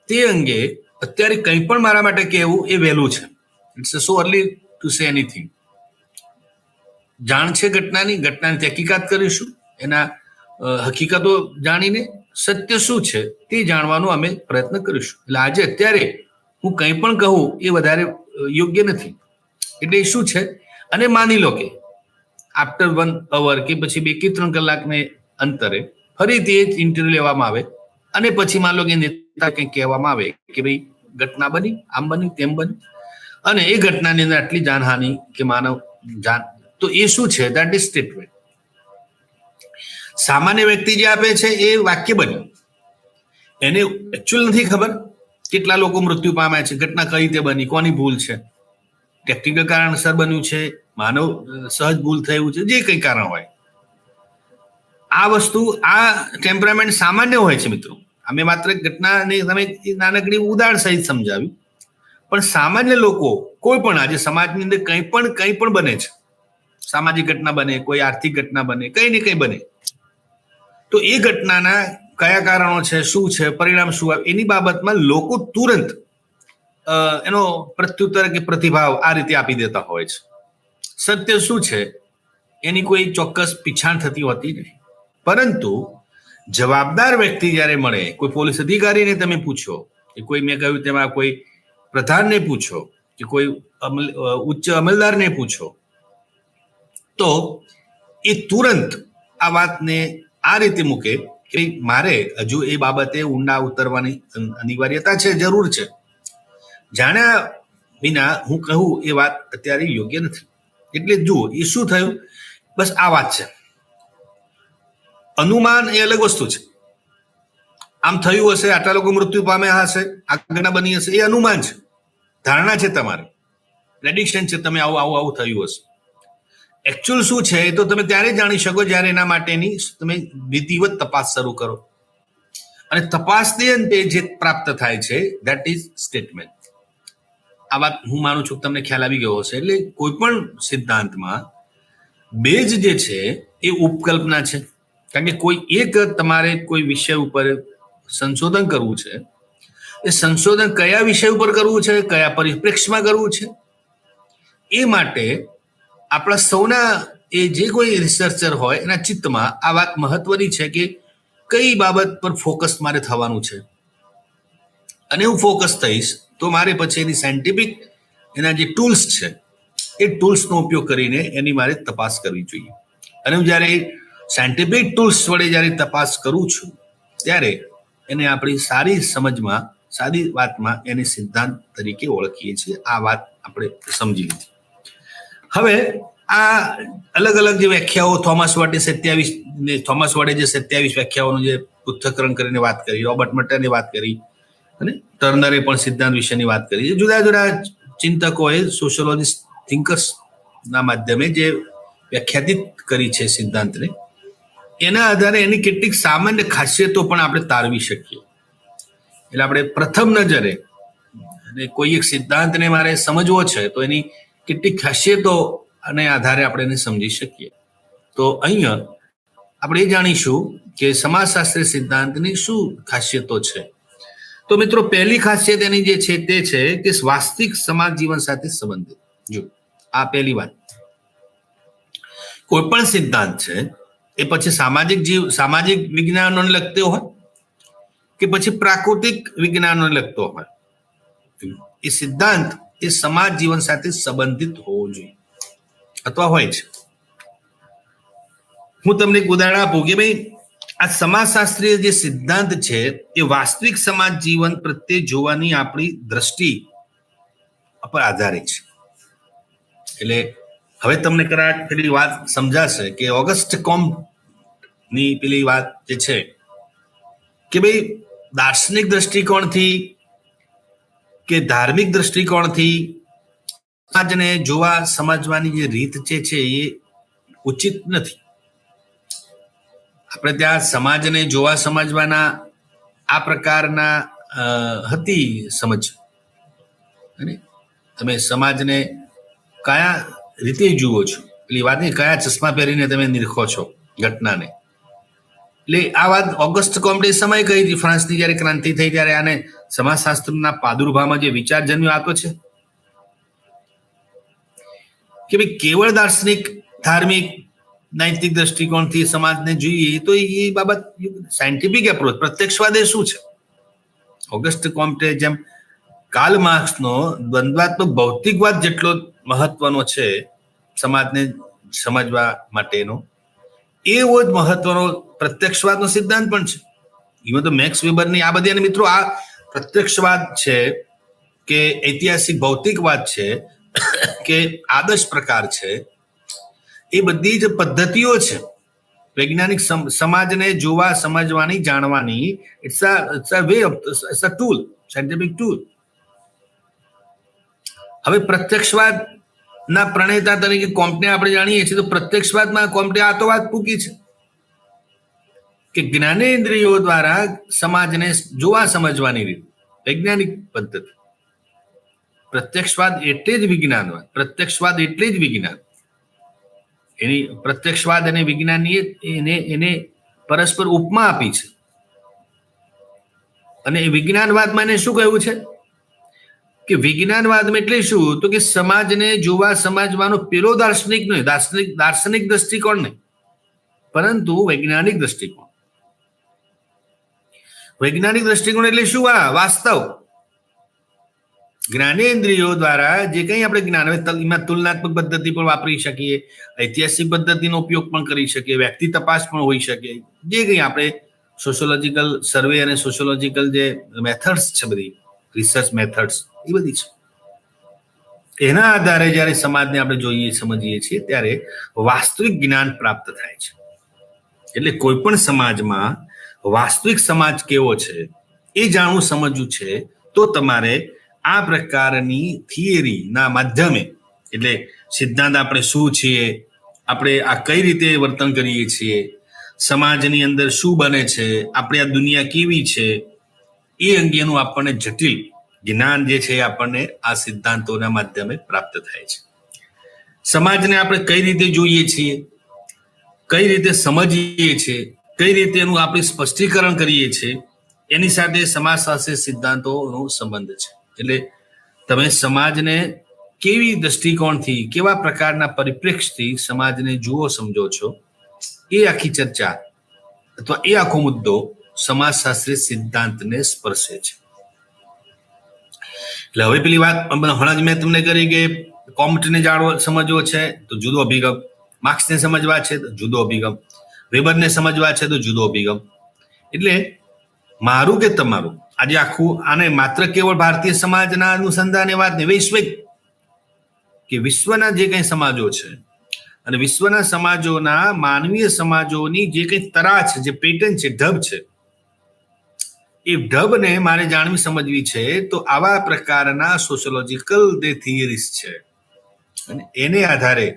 તે અંગે અત્યારે કંઈ પણ મારા માટે કહેવું એ વહેલું છે. It's so early to say anything. જાણ છે ઘટનાની તહેકીકાત કરીશું, એના હકીકતો જાણીને સત્ય શું છે તે જાણવાનો અમે પ્રયત્ન કરીશું. એટલે આજે અત્યારે હું કંઈ પણ કહું એ વધારે યોગ્ય નથી. એટલે શું છે, અને માની લો કે આફ્ટર 1 અવર કે પછી 2 કે 3 કલાકને અંતરે ફરીથી એ ઇન્ટરવ્યુ લેવામાં આવે અને પછી માન લો કે નેતા કંઈક કહેવામાં આવે કે ભાઈ ઘટના બની, આમ બની, તેમ બની, અને એ ઘટનાની અંદર આટલી જાનહાનિ કે માનવ જાન, તો એ શું છે? That is statement. સામાન્ય વ્યક્તિ જે આપે છે એ વાક્ય બન્યું, એને એકચ્યુઅલ નથી ખબર કેટલા લોકો મૃત્યુ પામ્યા છે, ઘટના કઈ રીતે બની, કોની ભૂલ છે, ટેકનિકલ કારણસર બન્યું છે, માનવ સહજ ભૂલ થયું છે, જે કંઈ કારણ હોય. આ વસ્તુ, આ ટેમ્પરામેન્ટ સામાન્ય હોય છે મિત્રો. અમે માત્ર ઘટનાને તમે નાનકડી ઉદાહરણ સહિત સમજાવ્યું, પણ સામાન્ય લોકો કોઈ પણ આજે સમાજની અંદર કંઈ પણ બને છે, સામાજિક ઘટના બને, કોઈ આર્થિક ઘટના બને, કંઈ ને કંઈ બને, તો એ ઘટનાના કયા કારણો છે, શું છે, પરિણામ શું આવે, એની બાબતમાં લોકો તુરંત એનો પ્રત્યુત્તર કે પ્રતિભાવ આ રીતે આપી દેતા હોય છે. સત્ય શું છે એની કોઈ ચોક્કસ પીછાણ થતી હોતી નથી. પરંતુ જવાબદાર વ્યક્તિ જ્યારે મળે, કોઈ પોલીસ અધિકારીને તમે પૂછો, કે કોઈ, મેં કહ્યું તેમાં કોઈ પ્રધાનને પૂછો, કે કોઈ ઉચ્ચ અમલદારને પૂછો, તો એ તુરંત આ વાતને આ રીતે મૂકે કે મારે હજુ એ બાબતે ઊંડા ઉતરવાની અનિવાર્યતા છે, જરૂર છે. જાણ્યા વિના હું કહું એ વાત અત્યારે યોગ્ય નથી. એટલે જુઓ એ શું થયું, બસ આ વાત છે. અનુમાન એ અલગ વસ્તુ છે. આમ થયું હશે, આટલા લોકો મૃત્યુ પામ્યા હશે, આ ઘટના બની હશે, એ અનુમાન છે, ધારણા છે, તમારે પ્રેડિક્શન છે, તમે આવું થયું હશે. એકચ્યુઅલ શું છે એ તો તમે ત્યારે જાણી શકો જ્યારે એના માટેની તમે વિધિવત તપાસ શરૂ કરો, અને તપાસની અંતે જે પ્રાપ્ત થાય છે દેટ ઇઝ સ્ટેટમેન્ટ. આ વાત હું માનું છું કે તમને ખ્યાલ આવી ગયો હશે. એટલે કોઈ પણ સિદ્ધાંતમાં બેઝ જે છે એ ઉપકલ્પના છે. કારણ કે કોઈ એક તમારે કોઈ વિષય ઉપર સંશોધન કરવું છે, એ સંશોધન કયા વિષય ઉપર કરવું છે, કયા પરિપ્રેક્ષમાં કરવું છે, એ માટે આપણા સૌના, એ જે કોઈ રિસર્ચર હોય એના ચિત્તમાં આ વાત મહત્વની છે કે કઈ બાબત પર ફોકસ મારે થવાનું છે, અને હું ફોકસ થઈશ તો મારે પછી એની સાયન્ટિફિક એના જે ટૂલ્સ છે એ ટૂલ્સનો ઉપયોગ કરીને એની મારે તપાસ કરવી જોઈએ. અને હું જ્યારે સાયન્ટિફિક ટૂલ્સ વડે જ્યારે તપાસ કરું છું ત્યારે એને આપણી સારી સમજમાં, સારી વાતમાં એને સિદ્ધાંત તરીકે ઓળખીએ છીએ. આ વાત આપણે સમજી લીધી. હવે આ અલગ અલગ જે વ્યાખ્યાઓ થોમસ વોટે જે 27 વ્યાખ્યાઓનું જે પૃથ્થકરણ કરીને વાત કરી, રોબર્ટ મટરની વાત કરી, અને ટર્નરે પણ સિદ્ધાંત વિશેની વાત કરી. જુદા જુદા ચિંતકોએ, સોશિયોલોજીસ્ટ, થિંકર્સના માધ્યમે જે વ્યાખ્યાયિત કરી છે સિદ્ધાંતને, એના આધારે એની કેટલીક સામાન્ય ખાસિયતો પણ આપણે તારવી શકીએ. એટલે આપણે પ્રથમ નજરે અને કોઈ એક સિદ્ધાંતને મારે સમજવો છે તો એની કેટલીક ખાસિયતો અને આધારે આપણે એને સમજી શકીએ. તો અહીંયા આપણે એ જાણીશું કે સમાજશાસ્ત્રીય સિદ્ધાંતની શું ખાસિયતો છે. તો મિત્રો, પહેલી ખાસિયત એની જે છે તે છે કે વાસ્તવિક સમાજ જીવન સાથે સંબંધિત. જો આ પહેલી વાત. કોઈ પણ સિદ્ધાંત છે એ પછી સામાજિક વિજ્ઞાનોને લગતો હોય કે પછી પ્રાકૃતિક વિજ્ઞાનોને લગતો હોય, એ સિદ્ધાંત એ સમાજ જીવન સાથે સંબંધિત હોવો જોઈએ અથવા હોય છે. હું તમને એક ઉદાહરણ આપું કે ભાઈ આ સમાજશાસ્ત્રીય જે સિદ્ધાંત છે એ વાસ્તવિક સમાજ જીવન પ્રત્યે જોવાની આપણી દ્રષ્ટિ પર આધારિત છે. એટલે હવે તમને કદાચ પેલી વાત સમજાશે કે ઓગસ્ટ કોમ્ટની પેલી વાત જે છે કે ભાઈ દાર્શનિક દ્રષ્ટિકોણથી કે ધાર્મિક દ્રષ્ટિકોણથી સમાજને જોવા સમજવાની જે રીત છે એ ઉચિત નથી. આપણે ત્યાં સમાજને જોવા સમજવાના આ પ્રકારના હતી સમજ, અને તમે સમાજને કયા રીતે જુઓ છો પેલી વાત નહીં, કયા ચશ્મા પહેરીને તમે નિરખો છો ઘટનાને. એટલે આ વાત ઓગસ્ટ કોમ્ટે સમય કહી હતી. ફ્રાન્સની જ્યારે ક્રાંતિ થઈ ત્યારે આને સમાજશાસ્ત્રના પ્રાદુર્ભાવમાં જે વિચાર જન્મ્યો આતો છે કે ભાઈ કેવળ દાર્શનિક, ધાર્મિક નૈતિક દ્રષ્ટિકોણથી સમાજને જોઈએ તો એ બાબત સાયન્ટિફિક એપ્રોચ. પ્રત્યક્ષવાદ એ શું છે? ઓગસ્ટ કોમ્ટે જેમ કાર્લ માર્ક્સનો દ્વંદ્વાત્મક ભૌતિકવાદ જેટલો મહત્વનો છે સમાજને સમજવા માટેનો, એવો જ મહત્વનો પ્રત્યક્ષવાદનો સિદ્ધાંત પણ છે. એમાં તો મેક્સ વેબરની આ બધી, અને મિત્રો આ પ્રત્યક્ષવાદ છે કે ઐતિહાસિક ભૌતિકવાદ છે કે આદર્શ પ્રકાર છે, એ બધી જ પદ્ધતિઓ છે વૈજ્ઞાનિક સમાજને જોવા, સમજવાની, જાણવાની. It's a way of, it's a tool, scientific tool. હવે પ્રત્યક્ષવાદ ના પ્રણેતા તરીકે કોમ્ટને આપણે જાણીએ છીએ, તો પ્રત્યક્ષવાદમાં કોમ્ટે આ તો વાત પૂકી છે કે જ્ઞાનેન્દ્રિયો દ્વારા સમાજને જોવા, સમજવાની રીત, વૈજ્ઞાનિક પદ્ધતિ. પ્રત્યક્ષવાદ એટલે જ વિજ્ઞાનવાદ, પ્રત્યક્ષવાદ એટલે જ વિજ્ઞાન. એની પ્રત્યક્ષવાદ અને વિજ્ઞાનની એને પરસ્પર ઉપમા આપી છે. અને વિજ્ઞાનવાદમાં એને શું કહ્યું છે કે વિજ્ઞાનવાદમાં એટલે શું, તો કે સમાજને જોવા, સમજવાનો પેલો દાર્શનિક નહીં, દાર્શનિક દ્રષ્ટિકોણ નહીં, પરંતુ વૈજ્ઞાનિક દ્રષ્ટિકોણ. વૈજ્ઞાનિક દ્રષ્ટિકોણ એટલે શું? આ વાસ્તવ જ્ઞાનેન્દ્રિયો દ્વારા જે કંઈ આપણે જ્ઞાન, એમાં તુલનાત્મક પદ્ધતિ પણ વાપરી શકીએ, ઐતિહાસિક પદ્ધતિનો ઉપયોગ પણ કરી શકીએ, વ્યક્તિ તપાસ પણ હોઈ શકે, જે કંઈ આપણે સોશિયોલોજીકલ સર્વે અને સોશિયોલોજીકલ જે મેથડ્સ છે, બધી રિસર્ચ મેથડ્સ એ બધી છે. એના આધારે જ્યારે સમાજને આપણે જોઈએ, સમજીએ છીએ, ત્યારે વાસ્તવિક જ્ઞાન પ્રાપ્ત થાય છે. એટલે કોઈ પણ સમાજમાં વાસ્તવિક સમાજ કેવો છે એ જાણવું, સમજવું છે, તો તમારે આ પ્રકારની થિયરીના માધ્યમે, એટલે સિદ્ધાંત આપણે શું છીએ, આપણે આ કઈ રીતે વર્તન કરીએ છીએ, સમાજની અંદર શું બને છે, આપણી આ દુનિયા કેવી છે, એ અંગેનું આપણને જટિલ જ્ઞાન જે છે આપણને આ સિદ્ધાંતોના માધ્યમે પ્રાપ્ત થાય છે. સમાજને આપણે કઈ રીતે જોઈએ છીએ, કઈ રીતે સમજીએ છીએ, કઈ રીતે એનું આપણે સ્પષ્ટીકરણ કરીએ છીએ, એની સાથે સમાજશાસ્ત્રીય સિદ્ધાંતોનો સંબંધ છે. એટલે તમે સમાજને કેવી દ્રષ્ટિકોણથી, કેવા પ્રકારના પરિપ્રેક્ષથી સમાજને જુઓ, સમજો છો, એ આખી ચર્ચા અથવા એ આખો મુદ્દો સમાજશાસ્ત્રીય સિદ્ધાંતને સ્પર્શે છે. એટલે હવે પેલી વાત હમણાં જ મેં તમને કરી કે કોમ્ટને જાણવો, સમજવો છે તો જુદો અભિગમ, માર્ક્સને સમજવા છે તો જુદો અભિગમ, વેબરને સમજવા છે તો જુદો અભિગમ. એટલે મારું કે તમારું આજે આખું આને માત્ર કેવળ ભારતીય સમાજના અનુસંધાને વાત નહીં, વૈશ્વિક કે વિશ્વના જે કંઈ સમાજો છે અને વિશ્વના સમાજોના, માનવીય સમાજોની જે કંઈ તરા છે, જે પેટર્ન છે, ઢબ છે, એ ઢબને મારે જાણવી, સમજવી છે. તો આવા પ્રકારના સોશિયોલોજીકલ જે થિયરીઝ છે અને એને આધારે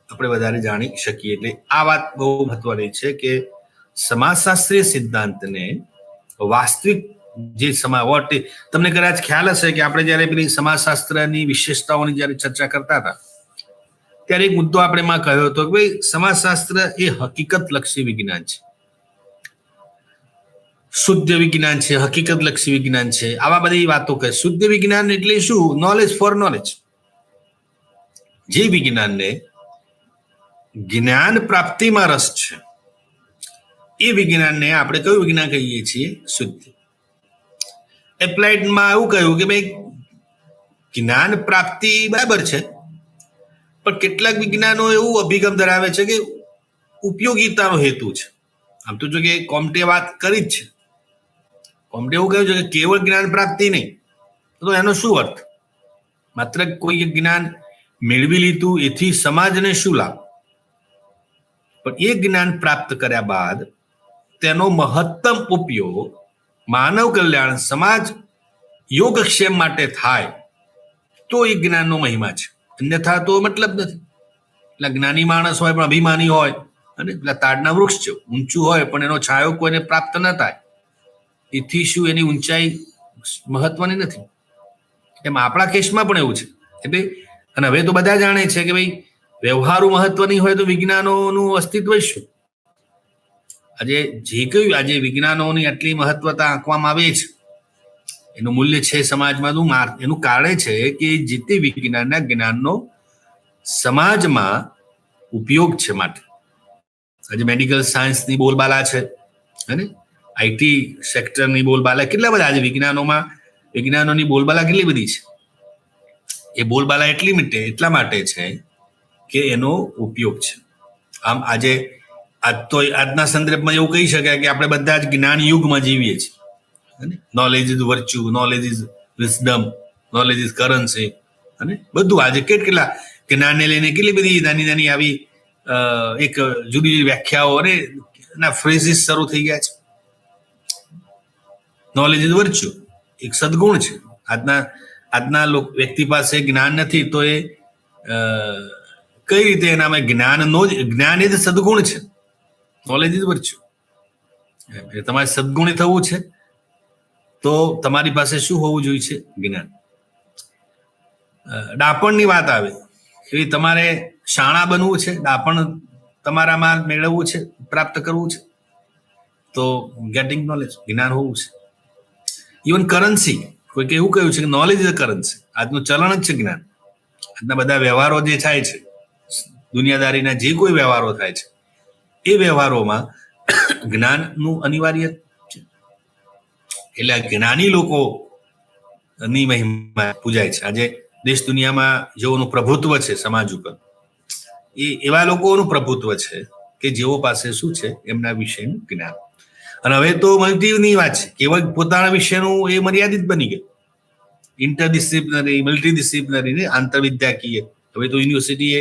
આપણે વધારે જાણી શકીએ. એટલે આ વાત બહુ મહત્વની છે કે સમાજશાસ્ત્રીય સિદ્ધાંતને વાસ્તવિક જે તમને કદાચ ખ્યાલ હશે કે આપણે જયારે પેલી સમાજશાસ્ત્રની વિશેષતાઓની જયારે ચર્ચા કરતા હતા, ત્યારે એક મુદ્દો આપણે એમાં કહ્યો હતો કે ભાઈ સમાજશાસ્ત્ર એ હકીકત લક્ષી વિજ્ઞાન છે, શુદ્ધ વિજ્ઞાન છે, હકીકત લક્ષી વિજ્ઞાન છે, આવા બધી વાતો કહે. શુદ્ધ વિજ્ઞાન એટલે શું? Knowledge four knowledge. જે વિજ્ઞાનને જ્ઞાન પ્રાપ્તિમાં રસ છે, એ વિજ્ઞાનને આપણે કયું વિજ્ઞાન કહીએ છીએ? શુદ્ધ. એપ્લાઇડમાં એવું કહ્યું કે ભાઈ જ્ઞાન પ્રાપ્તિ બરાબર છે, પણ કેટલાક વિજ્ઞાનો એવું અભિગમ ધરાવે છે કે ઉપયોગિતાનો હેતુ છે. આમ તો જો કે કોમ્ટે વાત કરી જ છે, કોમ્ટે એવું કહ્યું છે કે કેવળ જ્ઞાન પ્રાપ્તિ નહીં, તો એનો શું અર્થ? માત્ર કોઈ જ્ઞાન મેળવી લીધું એથી સમાજને શું લાભ? પણ એ જ્ઞાન પ્રાપ્ત કર્યા બાદ તેનો મહત્તમ ઉપયોગ માનવ કલ્યાણ, સમાજ યોગક્ષેમ માટે થાય તો એ જ્ઞાનનો મહિમા છે. અન્યથા તો મતલબ નથી. એટલે જ્ઞાની માણસ હોય પણ અભિમાની હોય, અને પેલા તાડના વૃક્ષ છે, ઊંચું હોય પણ એનો છાયો કોઈને પ્રાપ્ત ન થાય, એથી શું એની ઊંચાઈ મહત્વની નથી. એમ આપણા કેસમાં પણ એવું છે. એટલે અને હવે તો બધા જાણે છે કે ભાઈ વ્યવહારો મહત્વની હોય તો વિજ્ઞાનોનું અસ્તિત્વ શું? આજે જે કયું આજે વિજ્ઞાનોની આટલી મહત્વતા આંકવામાં આવે છે, એનું મૂલ્ય છે સમાજમાં, એનું કારણ છે કે જે તે વિજ્ઞાનના જ્ઞાનનો સમાજમાં ઉપયોગ છે માટે. આજે મેડિકલ સાયન્સની બોલબાલા છે, અને આઈટી સેક્ટરની બોલબાલા કેટલા બધા આજે વિજ્ઞાનોની બોલબાલા કેટલી બધી છે. એ બોલબાલા એટલા માટે છે કે એનો ઉપયોગ છે. આમ આજના સંદર્ભમાં એવું કહી શકાય કે આપણે બધા જ જ્ઞાન યુગમાં જીવીએ છીએ. Knowledge is virtue, knowledge is wisdom, knowledge is currency, અને બધું આજે કેટલા જ્ઞાનને લઈને કેટલી બધી નાની નાની આવી એક જુદી જુદી વ્યાખ્યાઓ અને એના ફ્રેઝિસ શરૂ થઈ ગયા છે. નોલેજ ઇઝ વર્ચ્યુ એક સદગુણ છે. આજના વ્યક્તિ પાસે જ્ઞાન નથી તો એ કઈ રીતે એનામાં જ્ઞાન એ જ સદગુણ છે. Knowledge is virtue. તમારે સદગુણી થવું છે તો તમારી પાસે શું હોવું જોઈએ છે? જ્ઞાન. ડાપણની વાત આવે એ તમારે શાણા બનવું છે, ડાપણ તમારામાં મેળવવું છે, પ્રાપ્ત કરવું છે, તો ગેટિંગ નોલેજ, જ્ઞાન હોવું છે. ઇવન કરન્સી, કોઈકે એવું કહ્યું છે કે નોલેજ ઇઝ કરન્સી. આજનું ચલણ જ છે જ્ઞાન. આજના બધા વ્યવહારો જે થાય છે, દુનિયાદારીના જે કોઈ વ્યવહારો થાય છે, એ વ્યવહારોમાં જ્ઞાનનું અનિવાર્ય છે. એટલે જ્ઞાની લોકોની મહિમા પૂજાય છે. આજે દેશ દુનિયામાં જેઓનું પ્રભુત્વ છે સમાજ ઉપર, એ એવા લોકોનું પ્રભુત્વ છે કે જેઓ પાસે શું છે? એમના વિશેનું જ્ઞાન. અને હવે તો મલ્ટીની વાત છે, કેવળ પોતાના વિશેનું એ મર્યાદિત બની ગયું. ઇન્ટરડિસિપ્લિનરી, મલ્ટીડિસિપ્લિનરી, આંતરવિદ્યાકીય, હવે તો યુનિવર્સિટીએ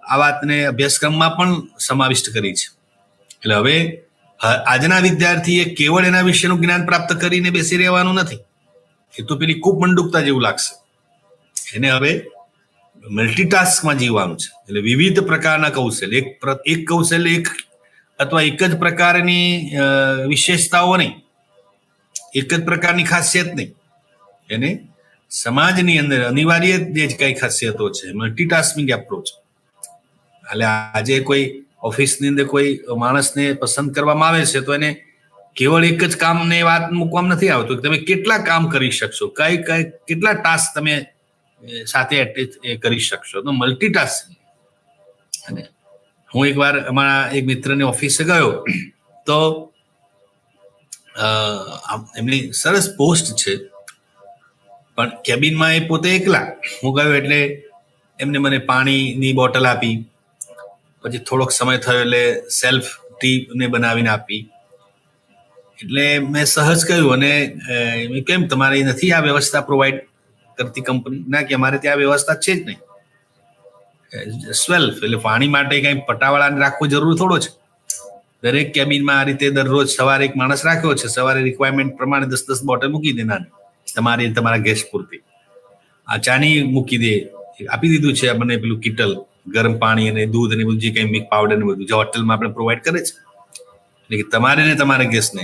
આ વાતને અભ્યાસક્રમમાં પણ સમાવિષ્ટ કરી છે. એટલે હવે આજના વિદ્યાર્થીએ કેવળ એના વિશેનું જ્ઞાન પ્રાપ્ત કરીને બેસી રહેવાનું નથી. એ તો પેલી કૂપમંડુકતા જેવું લાગશે. એને હવે મલ્ટીટાસ્કમાં જીવવાનું છે. એટલે વિવિધ પ્રકારના કૌશલ્ય, એક કૌશલ્ય અથવા એક જ પ્રકારની વિશેષતાઓ નહીં, એક જ પ્રકારની ખાસિયત નહીં. એને સમાજની અંદર અનિવાર્ય જે કઈ ખાસિયતો છે, મલ્ટીટાસ્કિંગ એપ્રોચ. એટલે આજે કોઈ ઓફિસની અંદર કોઈ માણસને પસંદ કરવામાં આવે છે તો એને કેવળ એક જ કામને વાત મૂકવામાં નથી આવતું. તમે કેટલા કામ કરી શકશો, કેટલા ટાસ્ક તમે સાથે કરી શકશો, તો મલ્ટીટાસ્કિંગ. અને હું એકવાર અમારા એક મિત્રની ઓફિસે ગયો તો એમની સરસ પોસ્ટ છે, પણ કેબિનમાં એ પોતે એકલા. હું ગયો એટલે એમને મને પાણીની બોટલ આપી, પછી થોડોક સમય થયો એટલે સેલ્ફ ટી ને બનાવીને આપી. એટલે મેં સહજ કહ્યું, અને કેમ તમારે નથી આ વ્યવસ્થા પ્રોવાઈડ કરતી કંપની? ના, કે અમારે ત્યાં વ્યવસ્થા છે જ નહીં. સેલ્ફ એટલે પાણી માટે કઈ પટાવાળાને રાખવો જરૂર થોડો છે. દરેક કેબિનમાં આ રીતે દરરોજ સવારે એક માણસ રાખ્યો છે, સવારે રિક્વાયરમેન્ટ પ્રમાણે 10 બોટલ મૂકી દે નાની, તમારા ગેસ પૂરતી. આ ચાની મૂકી દે, આપી દીધું છે આપણને પેલું કિટલ, ગરમ પાણી અને દૂધ અને બધું જે કંઈ મિલ્ક પાવડર ને બધું જે હોટલમાં આપણે પ્રોવાઈડ કરે છે. એટલે કે તમારે ને તમારા ગેસને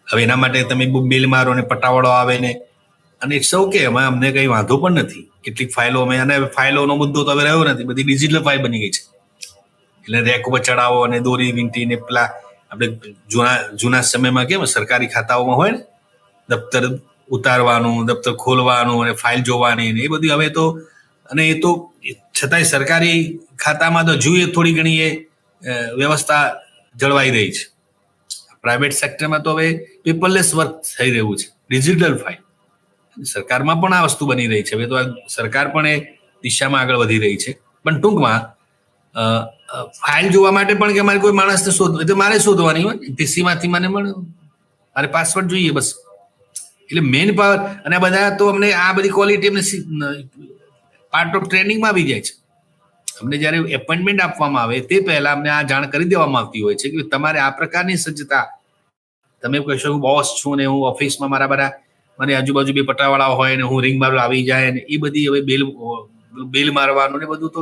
હવે એના માટે તમે બિલ મારો અને પટાવાળો આવે ને, અને ઇટ્સ ઓકે, એમાં અમને કંઈ વાંધો પણ નથી. કેટલીક ફાઇલો અને ફાઇલોનો મુદ્દો તો હવે રહ્યો નથી, બધી ડિજિટલ ફાઇલ બની ગઈ છે. એટલે રેક ઉપર ચડાવો અને દોરી વીંટી ને પેલા આપણે જૂના સમયમાં કેમ સરકારી ખાતાઓમાં હોય ને, દફતર ઉતારવાનું, દફતર ખોલવાનું અને ફાઇલ જોવાની ને એ બધી હવે તો, અને એ તો છતાંય સરકારી ખાતામાં તો જોઈએ થોડી ઘણી એ વ્યવસ્થા જળવાઈ રહી છે. પ્રાઇવેટ સેક્ટરમાં તો હવે પેપરલેસ વર્ક થઈ રહ્યું છે, ડિજિટલ ફાઇલ. સરકારમાં પણ આ વસ્તુ બની રહી છે. હવે તો સરકાર પણ એ દિશામાં આગળ વધી રહી છે. પણ ટૂંકમાં ફાઇલ જોવા માટે પણ કે મારે કોઈ માણસને શોધવું, તો મારે શોધવાની હોય, પીસીમાંથી મારે પાસવર્ડ જોઈએ બસ. એટલે મેન પાવર, અને બધા તો અમને આ બધી ક્વોલિટી અમને પાર્ટ ઓફ ટ્રેનિંગમાં આવી જાય છે. અમને જ્યારે એપોઇન્ટમેન્ટ આપવામાં આવે તે પહેલા અમને આ જાણ કરી દેવામાં આવતી હોય છે કે તમારે આ પ્રકારની સજ્જતા, તમે કહેશો હું બોસ છું ને હું ઓફિસમાં મારી આજુબાજુ બે પટાવાળા હોય ને હું રિંગ મારો આવી જાય ને એ બધી હવે બેલ મારવાનું ને બધું તો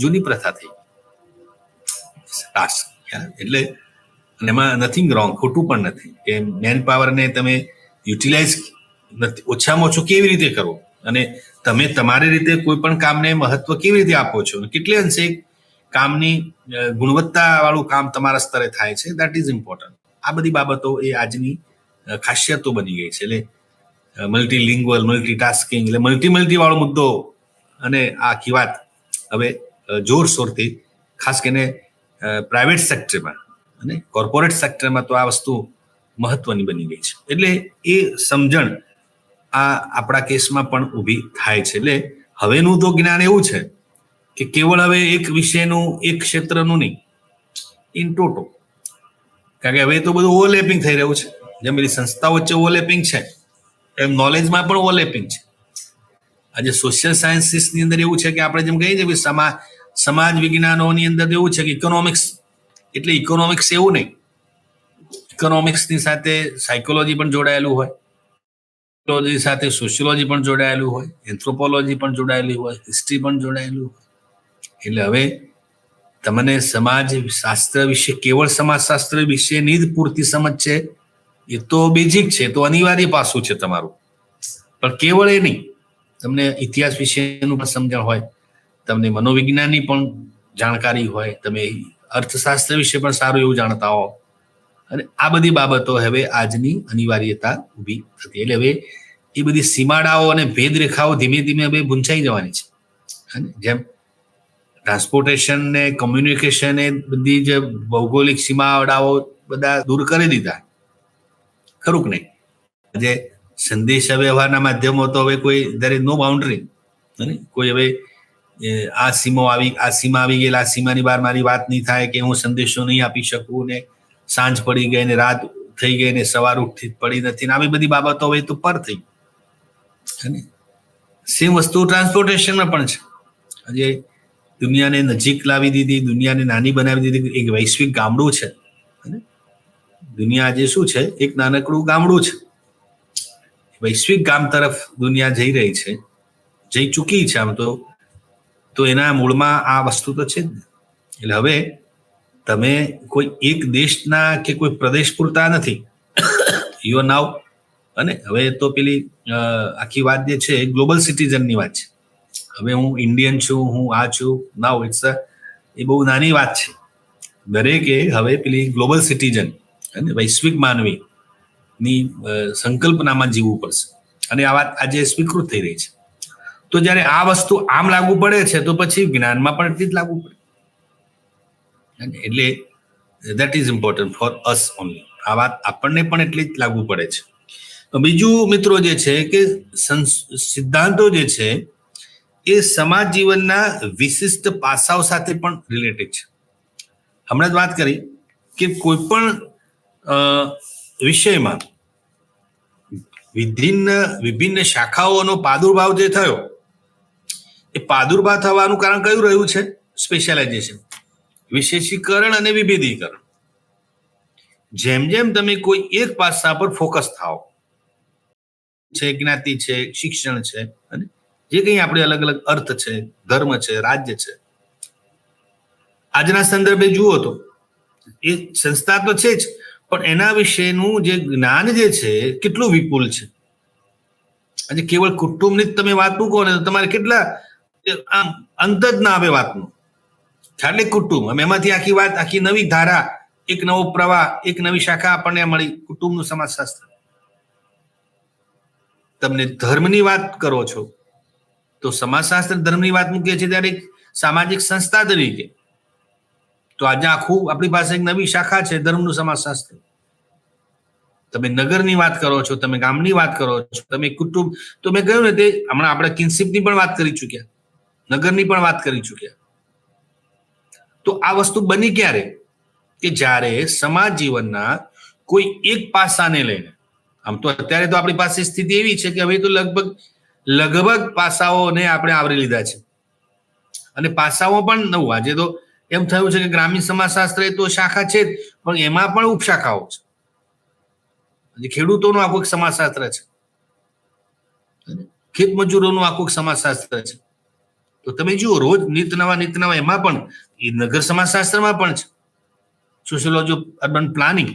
જૂની પ્રથા થઈ. એટલે એમાં નથિંગ રોંગ, ખોટું પણ નથી કે મેન પાવરને તમે યુટિલાઇઝ ઓછામાં ઓછું કેવી રીતે કરો, અને તમે તમારી રીતે કોઈ પણ કામને મહત્વ કેવી રીતે આપો છો, કેટલે અંશે કામની ગુણવત્તા વાળું કામ તમારા સ્તરે થાય છે, દેટ ઇઝ ઇમ્પોર્ટન્ટ. આ બધી બાબતો એ આજની ખાસિયતો બની ગઈ છે. એટલે મલ્ટીલિંગ્વલ, મલ્ટીટાસ્કિંગ, એટલે મલ્ટી વાળો મુદ્દો અને આ આખી વાત હવે જોરશોરથી ખાસ કરીને પ્રાઇવેટ સેક્ટરમાં અને કોર્પોરેટ સેક્ટરમાં તો આ વસ્તુ મહત્વની બની ગઈ છે. એટલે એ સમજણ આ આપણા કેસમાં પણ ઊભી થાય છે. એટલે હવેનું તો જ્ઞાન એવું છે કે કેવળ હવે એક વિષયનું એક ક્ષેત્રનું નહીં, ઇન ટોટો, કારણ કે હવે તો બધું ઓવરલેપિંગ થઈ રહ્યું છે. જેમ બધી સંસ્થાઓ વચ્ચે ઓવરલેપિંગ છે એમ નોલેજમાં પણ ઓવરલેપિંગ છે. આજે સોશિયલ સાયન્સીસની અંદર એવું છે કે આપણે જેમ કહીએ છીએ કે સમાજ વિજ્ઞાનોની અંદર એવું છે કે ઇકોનોમિક્સ એટલે ઇકોનોમિક્સ એવું નહીં, ઇકોનોમિક્સની સાથે સાયકોલોજી પણ જોડાયેલું હોય, સાયકોલોજી સાથે સોશિયોલોજી પણ જોડાયેલું હોય, એન્થ્રોપોલોજી પણ જોડાયેલી હોય, હિસ્ટ્રી પણ જોડાયેલું હોય. એટલે હવે તમને સમાજ શાસ્ત્ર વિશે કેવળ સમાજશાસ્ત્ર વિશેની જ પૂરતી સમજ છે એ તો બેઝિક છે, તો અનિવાર્ય પાસું છે તમારું, પણ કેવળ એ નહીં, તમને ઇતિહાસ વિશેનું પણ સમજણ હોય, તમને મનોવિજ્ઞાનની પણ જાણકારી હોય, તમે અર્થશાસ્ત્ર વિશે પણ સારું એવું જાણતા હો, અને આ બધી બાબતો હવે આજની અનિવાર્યતા ઊભી થતી. એટલે હવે એ બધી સીમાડાઓ અને ભેદરેખાઓ ધીમે ધીમે હવે ભૂંચાઈ જવાની છે. અને જેમ ટ્રાન્સપોર્ટેશન ને કોમ્યુનિકેશન એ બધી જે ભૌગોલિક સીમાડાઓ બધા દૂર કરી દીધા, ખરું કે નહીં? આજે સંદેશા વ્યવહારના માધ્યમો તો હવે કોઈ there is no બાઉન્ડ્રી, કોઈ હવે આ સીમા આવી ગયેલા, આ સીમાની બહાર મારી વાત નહીં થાય કે હું સંદેશો નહીં આપી શકું, ને સાંજ પડી ગઈ ને રાત થઈ ગઈ ને સવાર ઉઠી પડી નથી, ને આવી બધી બાબતો હવે તો પર થઈ. સેમ વસ્તુ ટ્રાન્સપોર્ટેશનમાં પણ છે. આજે દુનિયાને નજીક લાવી દીધી, દુનિયાને નાની બનાવી દીધી. એક વૈશ્વિક ગામડું છે, દુનિયા આજે શું છે? એક નાનકડું ગામડું છે. વૈશ્વિક ગામ તરફ દુનિયા જઈ રહી છે, જઈ ચૂકી છે આમ તો એના મૂળમાં આ વસ્તુ તો છે જ. એટલે હવે તમે કોઈ એક દેશના કે કોઈ પ્રદેશ પૂરતા નથી, યુ નાવ. અને હવે તો પેલી આખી વાત જે છે ગ્લોબલ સિટીઝનની વાત છે. હવે હું ઇન્ડિયન છું, હું આ છું, નાવ ઇટ્સ એ બહુ નાની વાત છે. દરેકે હવે પેલી ગ્લોબલ સિટીઝન અને વૈશ્વિક માનવી ની સંકલ્પનામાં જીવવું પડશે. અને આ વાત આજે સ્વીકૃત થઈ રહી છે. તો જ્યારે આ વસ્તુ આમ લાગુ પડે છે તો પછી જ્ઞાનમાં પણ એટલી જ લાગુ પડે. એટલે that is important for us only. આ વાત આપણને પણ એટલી જ લાગુ પડે છે. બીજું મિત્રો જે છે કે સિદ્ધાંતો જે છે એ સમાજ જીવનના વિશિષ્ટ પાસાઓ સાથે પણ રિલેટેડ છે. હમણાં જ વાત કરી કે કોઈ પણ વિષયમાં વિભિન્ન શાખાઓનો પ્રાદુર્ભાવ જે થયો, એ પ્રાદુર્ભાવ થવાનું કારણ કયું રહ્યું છે? સ્પેશિયલાઇઝેશન, વિશેષીકરણ અને વિભેદીકરણ. જેમ જેમ તમે કોઈ એક પાસા પર ફોકસ થાઓ છે, જ્ઞાતિ છે, શિક્ષણ છે, અને જે કંઈ આપણે અલગ અલગ અર્થ છે, ધર્મ છે, રાજ્ય છે, આજના સંદર્ભે જુઓ તો એ સંસ્થા તો છે જ, પણ એના વિશેનું જે જ્ઞાન જે છે કેટલું વિપુલ છે. આજે કેવળ કુટુંબની જ તમે વાત મૂકો ને તો તમારે કેટલા આમ અંત જ ના આવે વાતનું. એટલે કુટુંબ, એમાંથી આખી વાત, આખી નવી ધારા, એક નવો પ્રવાહ, એક નવી શાખા આપણને મળી, કુટુંબનું સમાજશાસ્ત્ર. તમને ધર્મની વાત કરો છો તો સમાજશાસ્ત્ર ધર્મની વાત મૂકીએ છીએ ત્યારે સામાજિક સંસ્થા તરીકે તો આજે આખું આપણી પાસે એક નવી શાખા છે, ધર્મનું સમાજશાસ્ત્ર. તમે નગરની વાત કરો છો, તમે ગામની વાત કરો છો, તમે કુટુંબ, તો મેં કહ્યું ને તે હમણાં આપણે કિન્શીપની પણ વાત કરી ચૂક્યા, નગરની પણ વાત કરી ચૂક્યા. તો આ વસ્તુ બની ક્યારે? કે જ્યારે સમાજ જીવનના કોઈ એક પાસાને લઈને, આમ તો અત્યારે તો આપણી પાસે સ્થિતિ એવી છે કે હવે તો લગભગ પાસાઓને આપણે આવરી લીધા છે. અને પાસાઓ પણ નવું, આજે તો એમ થયું છે કે ગ્રામીણ સમાજશાસ્ત્ર એ તો શાખા છે જ, પણ એમાં પણ ઉપશાખાઓ છે. ખેડૂતોનું આખું સમાજશાસ્ત્ર છે, ખેત મજૂરોનું આખું સમાજશાસ્ત્ર છે. તો તમે જુઓ રોજ નિત નવા એમાં પણ એ નગર સમાજશાસ્ત્રમાં પણ છે. સોશિયોલોજી ઓફ અર્બન પ્લાનિંગ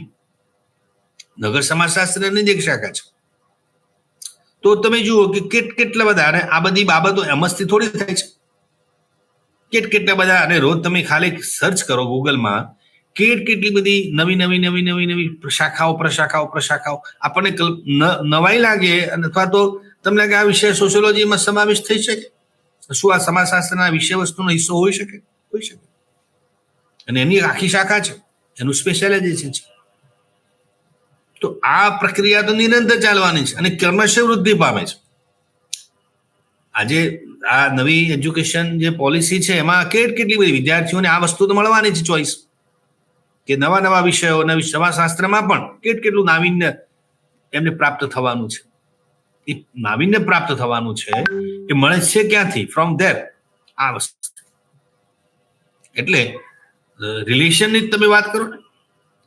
નગર સમાજશાસ્ત્રની જ એક શાખા છે. તો તમે જુઓ કે કેટલા બધા, અને આ બધી બાબતો એમસથી થોડી થાય છે. કેટલા બધા, અને રોજ તમે ખાલી સર્ચ કરો ગૂગલમાં, કેટલી બધી નવી શાખાઓ પ્રશાખાઓ આપણને નવાઈ લાગે, અથવા તો તમને લાગે આ વિષય સોશિયોલોજીમાં સમાવેશ થઈ શકે. શું આ સમાજશાસ્ત્રના વિષય વસ્તુનો હિસ્સો હોઈ શકે? અને એની આખી શાખા છે, એનું સ્પેશિયલાઇઝેશન છે. તો આ પ્રક્રિયા તો નિરંતર ચાલવાની છે અને ક્રમશઃ વૃદ્ધિ પામે છે. આજે આ નવી એજ્યુકેશન જે પોલિસી છે એમાં કેટલી બધી વિદ્યાર્થીઓને આ વસ્તુ તો મળવાની છે, ચોઈસ, કે નવા નવા વિષયો, નવી સમાજશાસ્ત્રમાં પણ કેટલું નાવીન્ય એમને પ્રાપ્ત થવાનું છે. એ નાવીન્ય પ્રાપ્ત થવાનું છે એ મળે છે ક્યાંથી? From there. આ વસ્તુ એટલે રિલેશનની તમે વાત કરો ને,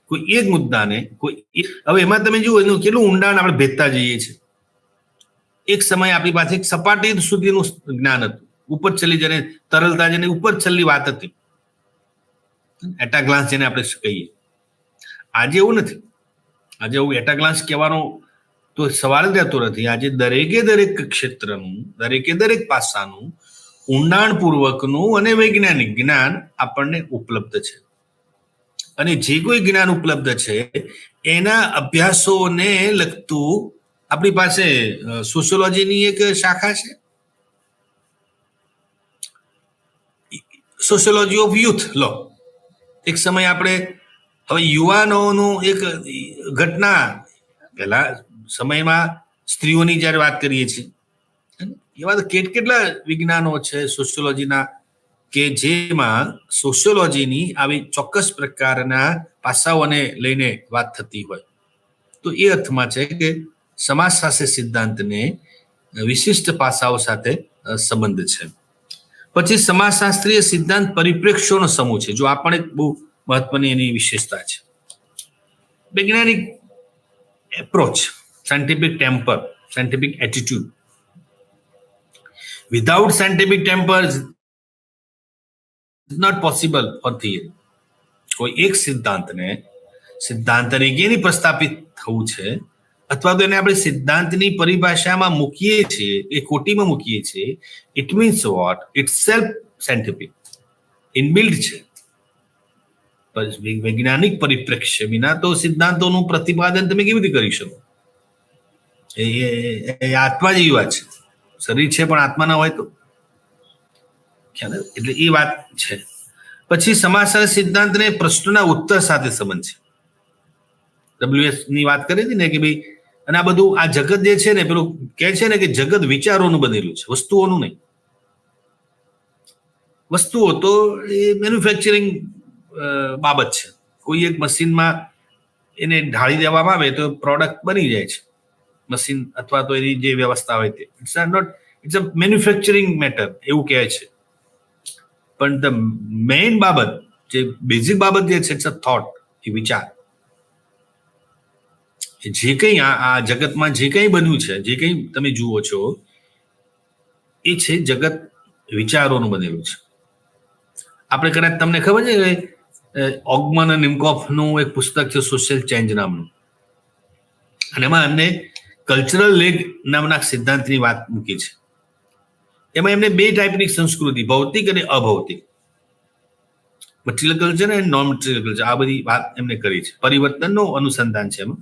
કોઈ એક મુદ્દાને હવે એમાં તમે જુઓ એનું કેટલું ઊંડાણ આપણે ભેદતા જઈએ છીએ. એક સમય આપણી પાસે એક સપાટી સુધીનું જ્ઞાન હતું, ઉપર છેલ્લી જેને તરલતા જેને ઉપર છેલ્લી વાત હતી, એટા ગ્લાસ જેને આપણે કહીએ. આજે એવું નથી. આજે એવું એટા ગ્લાસ કહેવાનો તો સવાલ જ રહેતો નથી. આજે દરેક ક્ષેત્રનું, દરેક પાસાનું ઊંડાણપૂર્વકનું અને વૈજ્ઞાનિક જ્ઞાન આપણને ઉપલબ્ધ છે. અને જે કોઈ જ્ઞાન ઉપલબ્ધ છે એના અભ્યાસોને લગતું આપણી પાસે સોશિયોલોજીની એક શાખા છે, સોશિયોલોજી ઓફ યુથ લો. એક સમય આપણે હવે યુવાનોનું એક ઘટના, પહેલા સમયમાં સ્ત્રીઓની જ્યારે વાત કરીએ છીએ, એવા તો કેટલા વિજ્ઞાનો છે સોશિયોલોજીના કે જેમાં સોશિયોલોજીની આવી ચોક્કસ પ્રકારના પાસાઓને લઈને વાત થતી હોય. તો એ અર્થમાં છે કે સમાજશાસ્ત્ર સિદ્ધાંતને વિશિષ્ટ પાસાઓ સાથે સંબંધ છે. પછી સમાજશાસ્ત્રીય સિદ્ધાંત પરિપ્રેક્ષ્યોનો સમૂહ છે. જો આ પણ એક બહુ મહત્વની એની વિશેષતા છે. વૈજ્ઞાનિક approach, scientific temper, scientific attitude. Without scientific temper not possible for theory. કોઈ એક સિદ્ધાંત તરીકે એની પ્રસ્થાપિત થવું છે, અથવા તો એને આપણે સિદ્ધાંતની પરિભાષામાં મૂકીએ છીએ, એ કોટીમાં મૂકીએ છીએ, it means vote? It self scientific, inbuilt છે. વૈજ્ઞાનિક પરિપ્રેક્ષ્ય વિના તો સિદ્ધાંતોનું પ્રતિપાદન તમે કેવી રીતે કરી શકો? એ આત્મા જેવી વાત છે. શરીર છે પણ આત્મા ના હોય તો એટલે એ વાત છે. પછી સમાજશાસ્ત્ર સિદ્ધાંતને પ્રશ્નના ઉત્તર સાથે સંબંધ છે. WS ની વાત કરી હતી ને કે ભાઈ, અને આ બધું આ જગત જે છે ને, પેલું કહે છે ને કે જગત વિચારોનું બનેલું છે, વસ્તુઓનું નહીં. વસ્તુઓ તો એ મેન્યુફેક્ચરિંગ બાબત છે. કોઈ એક મશીનમાં એને ઢાળી દેવામાં આવે તો પ્રોડક્ટ બની જાય છે, મશીન અથવા તો એની જે વ્યવસ્થા હોય તે. ઇટ્સ અ મેન્યુફેક્ચરિંગ મેટર એવું કહે છે. પણ ધ મેઇન બાબત, જે બેઝિક બાબત જે છે, ઇટ્સ અ થોટ, એ વિચાર. જે કંઈ આ જગતમાં જે કંઈ બન્યું છે, જે કંઈ તમે જુઓ છો, એ છે જગત વિચારોનું બનેલું છે. આપણે કદાચ તમને ખબર છે ઓગમન નિમકોફનું એક પુસ્તક છે સોશિયલ ચેન્જ નામનું, અને એમાં એમને કલ્ચરલ લેગ નામના સિદ્ધાંતની વાત મૂકી છે. એમાં એમને બે ટાઈપની સંસ્કૃતિ, ભૌતિક અને અભૌતિક, મટીરિયલ કલ્ચર અને નોન મટીરિયલ કલ્ચર, આ બધી વાત એમને કરી છે. પરિવર્તનનું અનુસંધાન છે એમાં.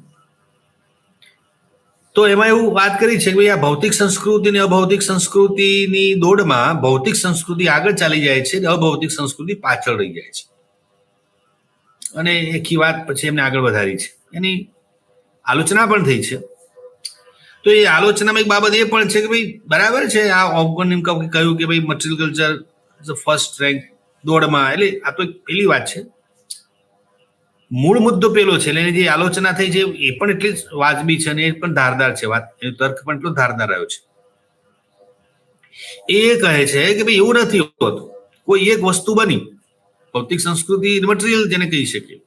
તો એમાં એવું વાત કરી છે કે ભાઈ આ ભૌતિક સંસ્કૃતિ અને અભૌતિક સંસ્કૃતિની દોડમાં ભૌતિક સંસ્કૃતિ આગળ ચાલી જાય છે, અભૌતિક સંસ્કૃતિ પાછળ રહી જાય છે. અને એકી વાત પછી એમને આગળ વધારી છે, એની આલોચના પણ થઈ છે. તો એ આલોચનામાં એક બાબત એ પણ છે કે ભાઈ બરાબર છે, આ ઓગમન નિમકોફે કહ્યું કે ભાઈ મટીરિયલ કલ્ચર ફર્સ્ટ રેન્ક દોડમાં, એટલે આ તો પેલી વાત છે. મૂળ મુદ્દો પેલો છે, એટલે જે આલોચના થઈ છે એ પણ એટલી જ વાજબી છે અને એ પણ ધારદાર છે. વાત એનો તર્ક પણ એટલો ધારદાર રહ્યો છે. એ કહે છે કે ભાઈ એવું નથી હોતું. કોઈ એક વસ્તુ બની, ભૌતિક સંસ્કૃતિ મટીરિયલ જેને કહી શકીએ.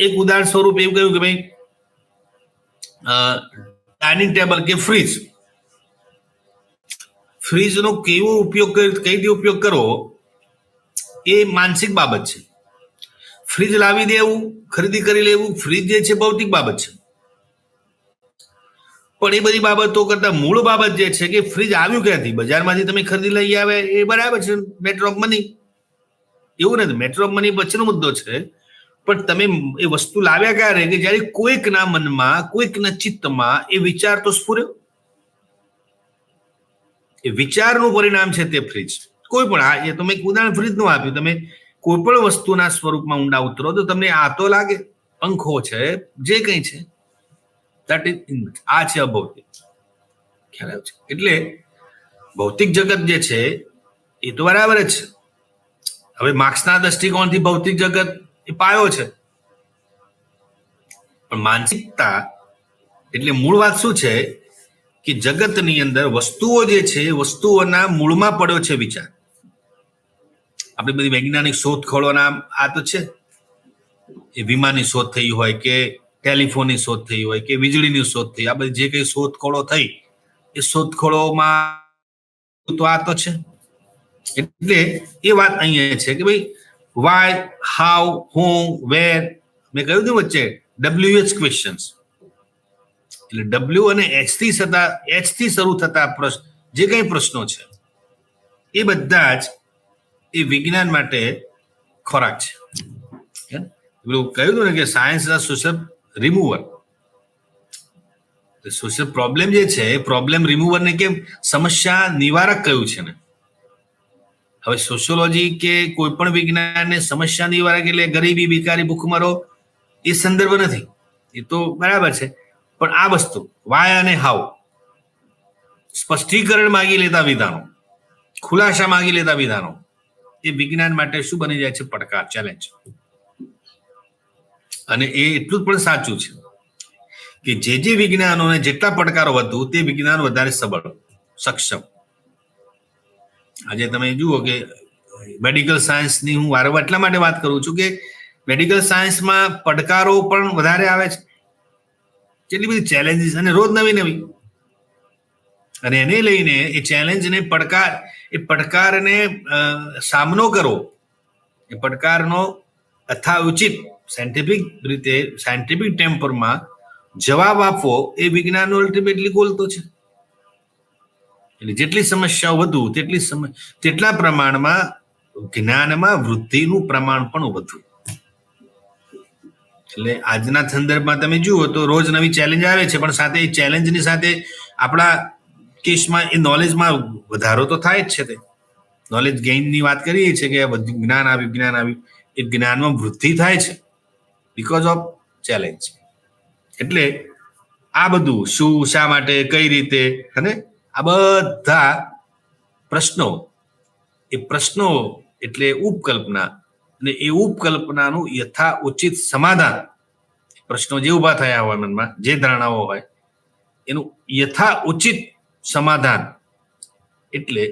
એક ઉદાહરણ સ્વરૂપ એવું કહ્યું કે ભાઈ ડાઇનિંગ ટેબલ કે ફ્રીજનો કેવો ઉપયોગ, કઈ રીતે ઉપયોગ કરવો, એ માનસિક બાબત છે. ફ્રીજ લાવી દેવું, ખરીદી કરી લેવું, ફ્રીજ જે છે ભૌતિક બાબત છે. પણ એ બધી બાબતો કરતા મૂળ બાબત જે છે કે ફ્રીજ આવ્યું ક્યાંથી, બજારમાંથી તમે ખરીદી લઈ આવે એ બરાબર છે, મેટર ઓફ મની. એવું નથી, મેટર ઓફ મની પછીનો મુદ્દો છે. પણ તમે એ વસ્તુ લાવ્યા ક્યારે કે જયારે કોઈકના મનમાં, કોઈકના ચિત્તમાં એ વિચાર તો સ્ફુર્યો. એ વિચારનું પરિણામ છે તે ફ્રીજ. કોઈ પણ, એ તમે એક ઉદાહરણ ફ્રીજનું આપ્યું, તમે કોઈ પણ વસ્તુના સ્વરૂપમાં ઊંડા ઉતરો તો તમને આ તો લાગે પંખો છે, જે કંઈ છે, દેટ ઇઝ આ છે અભૌતિક. ખ્યાલ આવે છે? એટલે ભૌતિક જગત જે છે એ તો બરાબર જ છે. હવે માર્ક્સના દ્રષ્ટિકોણથી ભૌતિક જગત એ પાયો છે, પણ માનસિકતા એટલે મૂળ વાત શું છે કે જગતની અંદર વસ્તુઓ જે છે વસ્તુઓના મૂળમાં પડ્યો છે વિચાર. આપણી બધી વૈજ્ઞાનિક શોધખોળોના આ તો છે, એ વિમાનની શોધ થઈ હોય કે ટેલિફોનની શોધ થઈ હોય કે વીજળીની શોધ થઈ, આ બધી જે કઈ શોધખોળો થઈ એ શોધખોળોમાં તો આ તો છે. એટલે એ વાત અહીંયા છે કે ભાઈ વાય, હાઉ, હોમ, વેર, મેં કહ્યું હતું વચ્ચે WH ક્વેશ્ચન્સ, એટલે ડબલ્યુ અને એચ થી શરૂ થતા પ્રશ્ન, જે કઈ પ્રશ્નો છે એ બધા જ એ વિજ્ઞાન માટે ખોરાક છે. પેલું કહ્યું હતું ને કે science is a social remover. Social problem જે છે એ પ્રોબ્લેમ રિમૂવર ને કેમ સમસ્યા નિવારક કહ્યું છે ને. હવે સોશિયોલોજી કે કોઈ પણ વિજ્ઞાનને સમસ્યા નિવારક એટલે ગરીબી, બેકારી, ભૂખમરો એ સંદર્ભ નથી, એ તો બરાબર છે. પણ આ વસ્તુ વાય અને હાઉ, સ્પષ્ટીકરણ માંગી લેતા વિધાનો, ખુલાસા માંગી લેતા વિધાનો, એ વિજ્ઞાન માટે શું બની જાય છે? પડકાર, ચેલેન્જ. અને એ એટલું જ પણ સાચું છે કે જે વિજ્ઞાનોને જેટલા પડકારો વધુ તે વિજ્ઞાન વધારે સબળ, સક્ષમ. આજે તમે જુઓ કે મેડિકલ સાયન્સની હું વારંવાર એટલા માટે વાત કરું છું કે મેડિકલ સાયન્સમાં પડકારો પણ વધારે આવે છે, કેટલી બધી ચેલેન્જીસ, અને રોજ નવી નવી. અને એને લઈને એ ચેલેન્જને પડકારને સામનો કરો, એ પડકારનો યથાઉચિત સાયન્ટિફિક રીતે, સાયન્ટિફિક ટેમ્પરમાં જવાબ આપવો એ વિજ્ઞાનનો અલ્ટિમેટલી ગોલ તો છે. એટલે જેટલી સમસ્યાઓ વધુ તેટલા પ્રમાણમાં જ્ઞાનમાં વૃદ્ધિનું પ્રમાણ પણ વધુ. એટલે આજના સંદર્ભમાં તમે જુઓ તો રોજ નવી ચેલેન્જ આવે છે, પણ સાથે એ ચેલેન્જની સાથે આપણા કેસમાં એ નોલેજમાં વધારો તો થાય જ છે. તે નોલેજ ગેઇનની વાત કરીએ છીએ કે જ્ઞાન આવ્યું, એ જ્ઞાનમાં વૃદ્ધિ થાય છે બીકોઝ ઓફ ચેલેન્જ. એટલે આ બધું શું, શા માટે, કઈ રીતે, અને આ બધા પ્રશ્નો, એ પ્રશ્નો એટલે ઉપકલ્પના, અને એ ઉપકલ્પનાનું યથાઉચિત સમાધાન, પ્રશ્નો જે ઉભા થયા હોય મનમાં, જે ધારણાઓ હોય એનું યથાઉચિત સમાધાન એટલે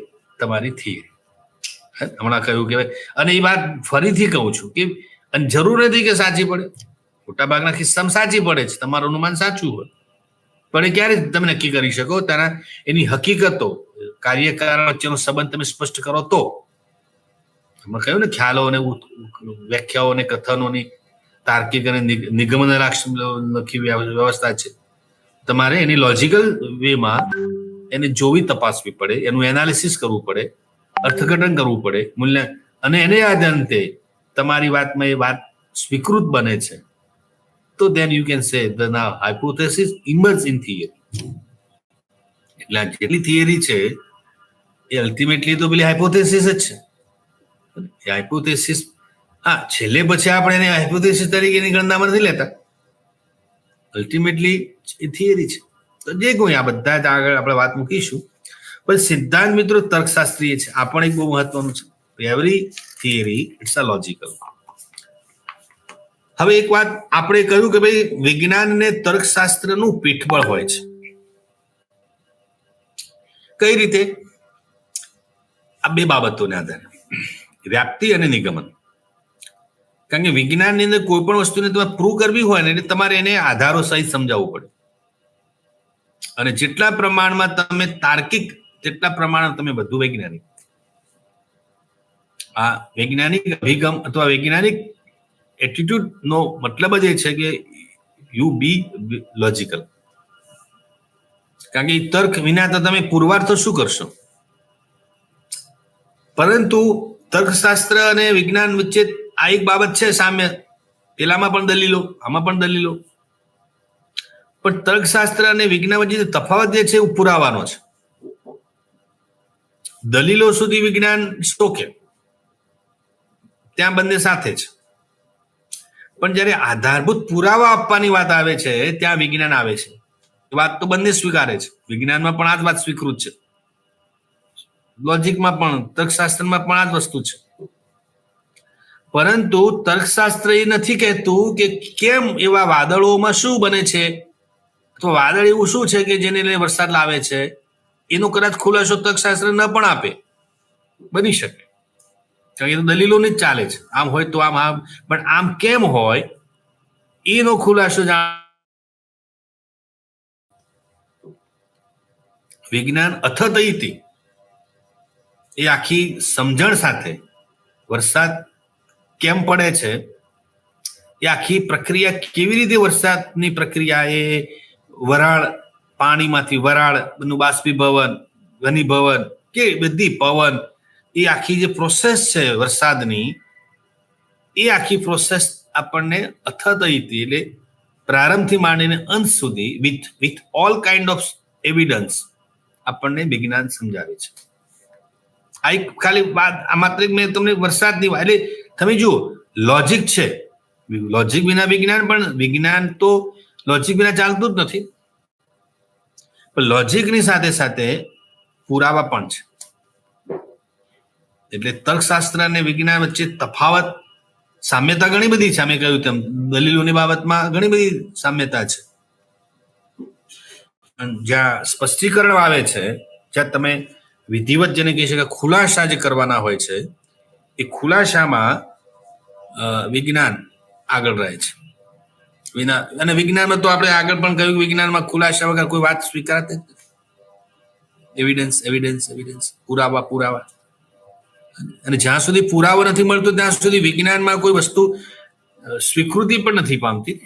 તમારી થિયરી. હમણાં કહ્યું કે અને એ વાત ફરીથી કહું છું કે જરૂર નથી કે સાચી પડે, મોટાભાગના કિસ્સામાં સાચી પડે છે, તમારું અનુમાન સાચું હોય, પણ એ ક્યારે તમે નક્કી કરી શકો? તારા એની હકીકતો, કાર્યકારણ વચ્ચેનો સંબંધ તમે સ્પષ્ટ કરો તો. અમે કહ્યું ને ખ્યાલો અને વ્યાખ્યાઓ અને કથનોની તાર્કિક અને નિગમન લખી વ્યવસ્થા છે. તમારે એની લોજિકલ વેમાં એને જોવી, તપાસવી પડે, એનું એનાલિસિસ કરવું પડે, અર્થઘટન કરવું પડે, મૂલ્ય, અને એને આધારે તમારી વાતમાં એ વાત સ્વીકૃત બને છે તો then you can say the now hypothesis emerges in theory. એટલે આ જેટલી થિયરી છે એ અલ્ટિમેટલી તો પેલી હાઇપોથેસિસ જ છે. એ હાઇપોથેસિસ, હા, છેલ્લે પછી આપણે એને હાઇપોથેસિસ તરીકેની ગણનામાં નથી લેતા, અલ્ટિમેટલી એ થિયરી છે. તો જે કોઈ આ બધા જ આગળ આપણે વાત મૂકીશું. પણ સિદ્ધાંત મિત્રો તર્કશાસ્ત્રીય છે, આ પણ એક બહુ મહત્વનું છે. Every theory it's a logical. હવે એક વાત આપણે કહ્યું કે ભાઈ વિજ્ઞાન ને તર્કશાસ્ત્રનું પીઠબળ હોય છે. કઈ રીતે? આ બે બાબતોને આધારે, વ્યાપ્તિ અને નિગમન. કારણ કે વિજ્ઞાનની અંદર કોઈ પણ વસ્તુને તમારે પ્રૂવ કરવી હોય ને એટલે તમારે એને આધારો સહિત સમજાવવું પડે. અને જેટલા પ્રમાણમાં તમે તાર્કિક, તેટલા પ્રમાણમાં તમે વધુ વૈજ્ઞાનિક. આ વૈજ્ઞાનિક અભિગમ અથવા વૈજ્ઞાનિક એટીટ્યુડ નો મતલબ જ એ છે કે યુ બી લોજિકલ. કારણ કે તર્ક વિના તો તમે પુરવાર તો શું કરશો? પરંતુ તર્કશાસ્ત્ર અને વિજ્ઞાન વચ્ચે આ એક બાબત છે સામ્ય, પેલામાં પણ દલીલો, આમાં પણ દલીલો. પણ તર્કશાસ્ત્ર અને વિજ્ઞાન વચ્ચે તફાવત જે છે એ પુરાવાનો છે. દલીલો સુધી વિજ્ઞાન ટોકે, ત્યાં બંને સાથે જ. પણ જ્યારે આધારભૂત પુરાવા આપવાની વાત આવે છે ત્યાં વિજ્ઞાન આવે છે. એ વાત તો બંને સ્વીકારે છે. વિજ્ઞાનમાં પણ આ જ વાત સ્વીકૃત છે, લોજિકમાં પણ, તર્કશાસ્ત્રમાં પણ આ જ વસ્તુ છે. પરંતુ તર્કશાસ્ત્ર એ નથી કહેતું કે કેમ એવા વાદળોમાં શું બને છે, અથવા વાદળ એવું શું છે કે જેને લઈને વરસાદ લાવે છે. એનો કદાચ ખુલાસો તર્કશાસ્ત્ર ન પણ આપે, બની શકે, કારણ કે તો દલીલોની જ ચાલે છે. આમ હોય તો આમ, પણ આમ કેમ હોય એનો ખુલાસો વિજ્ઞાન અથતઈથી એ આખી સમજણ સાથે વરસાદ કેમ પડે છે, એ આખી પ્રક્રિયા કેવી રીતે, વરસાદની પ્રક્રિયા, એ વરાળ, પાણીમાંથી વરાળનું બાષ્પીભવન, ઘનીભવન, કે બધી પવન, એ આખી જે પ્રોસેસ છે વરસાદની, એ આખી પ્રોસેસ આપણને અથતઈથી, એટલે પ્રારંભથી માંડીને અંત સુધી with all kind of evidence આપણને વિજ્ઞાન સમજાવે છે. આ એક ખાલી વાત, આ માત્ર મેં તમને વરસાદની વાત, એટલે તમે જુઓ, લોજિક છે, લોજિક વિના વિજ્ઞાન, પણ વિજ્ઞાન તો લોજિક વિના ચાલતું જ નથી. પણ લોજિકની સાથે સાથે પુરાવા પણ છે. એટલે તર્કશાસ્ત્ર અને વિજ્ઞાન વચ્ચે તફાવત, સામ્યતા ઘણી બધી છે. અમે કહ્યું તેમ દલીલોની બાબતમાં ઘણી બધી સામ્યતા છે. જ્યાં સ્પષ્ટીકરણ આવે છે, જ્યાં તમે વિધિવત જેને કહી શકાય ખુલાસા જે કરવાના હોય છે, એ ખુલાસામાં વિજ્ઞાન આગળ રહે છે. અને વિજ્ઞાનમાં તો આપણે આગળ પણ કહ્યું, વિજ્ઞાનમાં ખુલાસા વગર કોઈ વાત સ્વીકારાતી જ નથી. એવિડન્સ, એવિડન્સ, એવિડન્સ, પુરાવા, પુરાવા. અને જ્યાં સુધી પુરાવો નથી મળતો ત્યાં સુધી વિજ્ઞાનમાં કોઈ વસ્તુ સ્વીકૃતિ પણ નથી પામતી.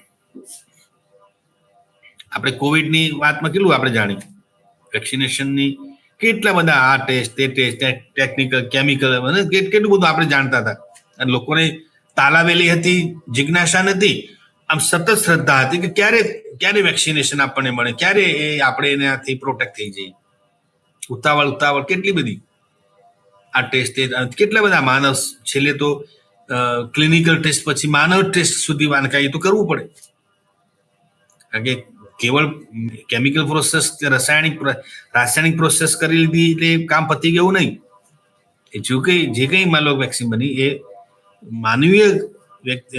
આપણે કોવિડની વાતમાં કેટલું આપણે જાણ્યું, વેક્સિનેશનની કેટલા બધા આ ટેસ્ટ, તે ટેસ્ટ, ટેકનિકલ, કેમિકલ, કેટલું બધું આપણે જાણતા હતા. અને લોકોને તાલાવેલી હતી, જિજ્ઞાસા નથી, આમ સતત શ્રદ્ધા હતી કે ક્યારે વેક્સિનેશન આપણને મળે, ક્યારે એ આપણે એનાથી પ્રોટેક્ટ થઈ જઈએ. ઉતાવળ કેટલી બધી, આ ટેસ્ટ, કેટલા બધા માનવ, છેલ્લે તો ક્લિનિકલ ટેસ્ટ પછી માનવ ટેસ્ટ સુધી વાનકાઈ તો કરવું પડે. કારણ કે કેવળ કેમિકલ પ્રોસેસ કે રાસાયણિક પ્રોસેસ કરી લીધી એટલે કામ પતી ગયું નહીં. એ જે કંઈ માનો વેક્સિન બની એ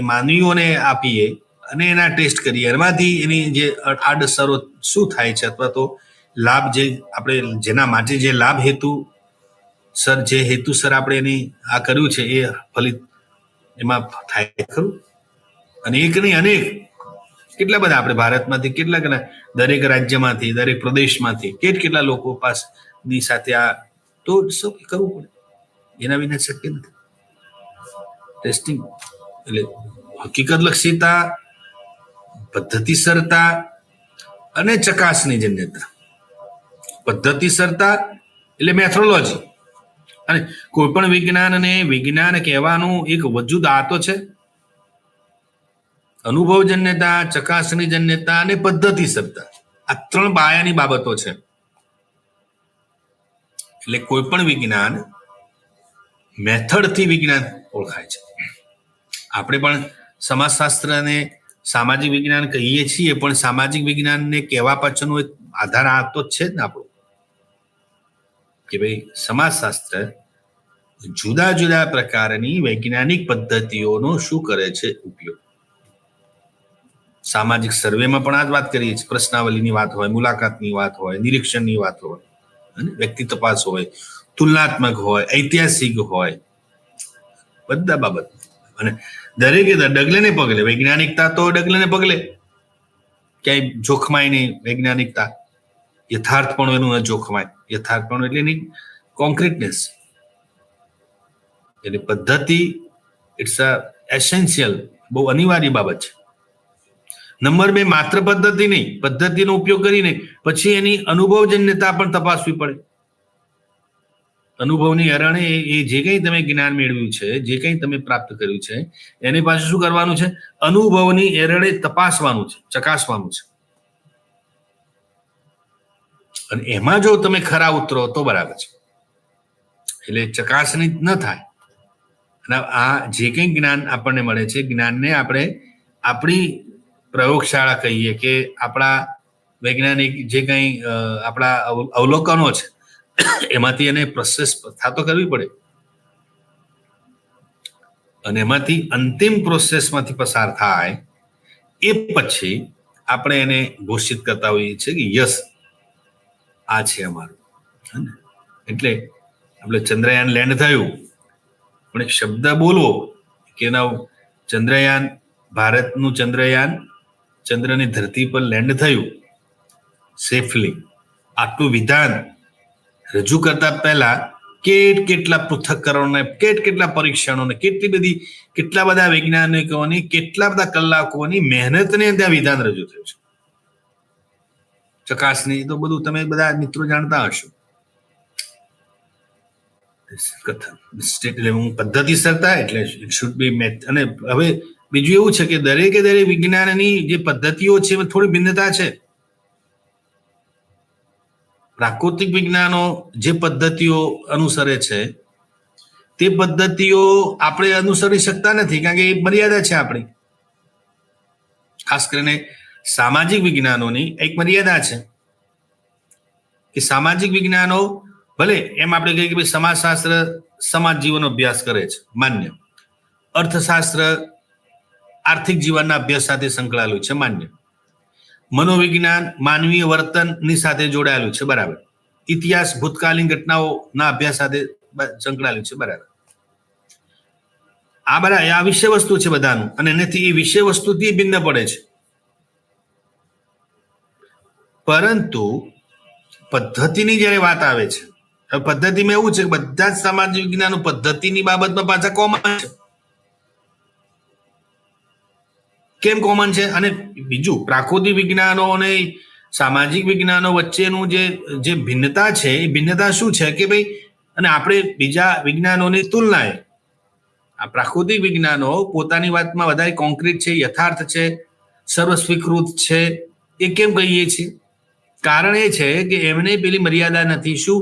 માનવીઓને આપીએ અને એના ટેસ્ટ કરીએ, એમાંથી એની જે આડઅસરો શું થાય છે, અથવા તો લાભ, જે આપણે જેના માટે જે લાભ હેતુસર આપણે એની આ કર્યું છે, એ ફલિત એમાં થાય ખરું. અને એક નહીં, અનેક, કેટલા બધા આપણે ભારતમાંથી, કેટલા દરેક રાજ્યમાંથી, દરેક પ્રદેશમાંથી કેટલા લોકો પાસની સાથે આ તો સૌ કરવું પડે. એના વિના શક્ય નથી ટેસ્ટિંગ. એટલે હકીકતલક્ષીતા, પદ્ધતિસરતા અને ચકાસણી જન્યતા. પદ્ધતિસરતા એટલે મેથોડોલોજી. અને કોઈ પણ વિજ્ઞાનને વિજ્ઞાન કહેવાનું એક વજૂદ આ તો છે. અનુભવજન્યતા, ચકાસણીજન્યતા અને પદ્ધતિસરતા, આ 3 પાયાની બાબતો છે. એટલે કોઈ પણ વિજ્ઞાન મેથડથી વિજ્ઞાન ઓળખાય છે. આપણે પણ સમાજશાસ્ત્ર અને સામાજિક વિજ્ઞાન કહીએ છીએ, પણ સામાજિક વિજ્ઞાનને કહેવા પાછળનો એક આધાર આ તો છે જ ને આપણો, કે ભાઈ સમાજશાસ્ત્ર જુદા જુદા પ્રકારની વૈજ્ઞાનિક પદ્ધતિઓનો શું કરે છે ઉપયોગ. સામાજિક સર્વેમાં પણ આ જ વાત કરીએ છીએ. પ્રશ્નાવલીની વાત હોય, મુલાકાતની વાત હોય, નિરીક્ષણની વાત હોય, વ્યક્તિ તપાસ હોય, તુલનાત્મક હોય, ઐતિહાસિક હોય, બધા બાબત. અને દરેકે ડગલે ને પગલે વૈજ્ઞાનિકતા તો ડગલે ને પગલે ક્યાંય જોખમાય નહીં. વૈજ્ઞાનિકતા યથાર્થપણું એનું ન જોખમાય. યથાર્થપણું એટલે એની કોન્ક્રીટનેસ. એટલે પદ્ધતિ ઇટ્સ અ એસેન્શિયલ, બહુ અનિવાર્ય બાબત છે. નંબર 2, માત્ર પદ્ધતિ નહીં, પદ્ધતિનો ઉપયોગ કરીને પછી એની અનુભવજન્યતા પણ તપાસવી પડે. અનુભવની અરણે એ જે કંઈ તમે જ્ઞાન મેળવ્યું છે, જે કંઈ તમે પ્રાપ્ત કર્યું છે, એની પાસે શું કરવાનું છે? અનુભવની એરણે તપાસવાનું છે, ચકાસવાનું છે. અને એમાં જો તમે ખરા ઉતરો તો બરાબર છે. એટલે ચકાસણી ન થાય અને આ જે કંઈ જ્ઞાન આપણને મળે છે, જ્ઞાનને આપણે આપણી પ્રયોગશાળા કહીએ કે આપણા વૈજ્ઞાનિક જે કંઈ આપણા અવલોકનો છે એમાંથી એને પ્રોસેસ થતો કરવી પડે, અને એમાંથી અંતિમ પ્રોસેસમાંથી પસાર થાય એ પછી આપણે એને ઘોષિત કરતા હોઈએ છીએ કે યસ આ છે અમારું. એટલે આપણે ચંદ્રયાન લેન્ડ થયું, પણ એક શબ્દ બોલવો કે ચંદ્રયાન, ભારતનું ચંદ્રયાન ચંદ્રની ધરતી પર લેન્ડ થયું સેફલી, આટલું વિધાન રજૂ કરતા પહેલા કેટલા પૃથ્થકરણોને, કેટલા પરીક્ષણોને, કેટલા બધા વૈજ્ઞાનિકોની, કેટલા બધા કલાકોની મહેનતને ત્યાં વિધાન રજૂ થયું છે. ચકાસણી તો બધું તમે બધા મિત્રો જાણતા હશો. કથન પદ્ધતિસરતા એટલે ઇટ શુડ બી મેથ. અને હવે બીજું એવું છે કે દરેક વિજ્ઞાનની જે પદ્ધતિઓ છે એમાં થોડી ભિન્નતા છે. પ્રાકૃતિક વિજ્ઞાનો જે પદ્ધતિઓ અનુસરે છે તે પદ્ધતિઓ આપણે અનુસરી શકતા નથી, કારણ કે એ મર્યાદા છે આપણી. ખાસ કરીને સામાજિક વિજ્ઞાનોની એક મર્યાદા છે કે સામાજિક વિજ્ઞાનો ભલે એમ આપણે કહીએ કે ભાઈ સમાજશાસ્ત્ર સમાજ જીવનનો અભ્યાસ કરે છે, માન્ય. અર્થશાસ્ત્ર આર્થિક જીવનના અભ્યાસ સાથે સંકળાયેલું છે, માન્ય. મનોવિજ્ઞાન માનવીય વર્તનની સાથે જોડાયેલું છે, બરાબર. ઇતિહાસ ભૂતકાલીન ઘટનાઓના અભ્યાસ સાથે સંકળાયેલું છે, બરાબર. આ વિષય વસ્તુ છે બધાનું, અને એનાથી એ વિષય વસ્તુથી ભિન્ન પડે છે. પરંતુ પદ્ધતિની જયારે વાત આવે છે, પદ્ધતિમાં એવું છે કે બધા જ સામાજિક વિજ્ઞાનો પદ્ધતિની બાબતમાં પાછા કોમન છે. કેમ કોમન છે? અને બીજું, પ્રાકૃતિક વિજ્ઞાનો અને સામાજિક વિજ્ઞાનો વચ્ચેનું જે ભિન્નતા છે, એ ભિન્નતા શું છે કે ભાઈ, અને આપણે બીજા વિજ્ઞાનોની તુલનાએ આ પ્રાકૃતિક વિજ્ઞાનો પોતાની વાતમાં વધારે કોન્ક્રીટ છે, યથાર્થ છે, સર્વસ્વીકૃત છે. એ કેમ કહીએ છીએ? કારણ એ છે કે એમને પેલી મર્યાદા નથી. શું?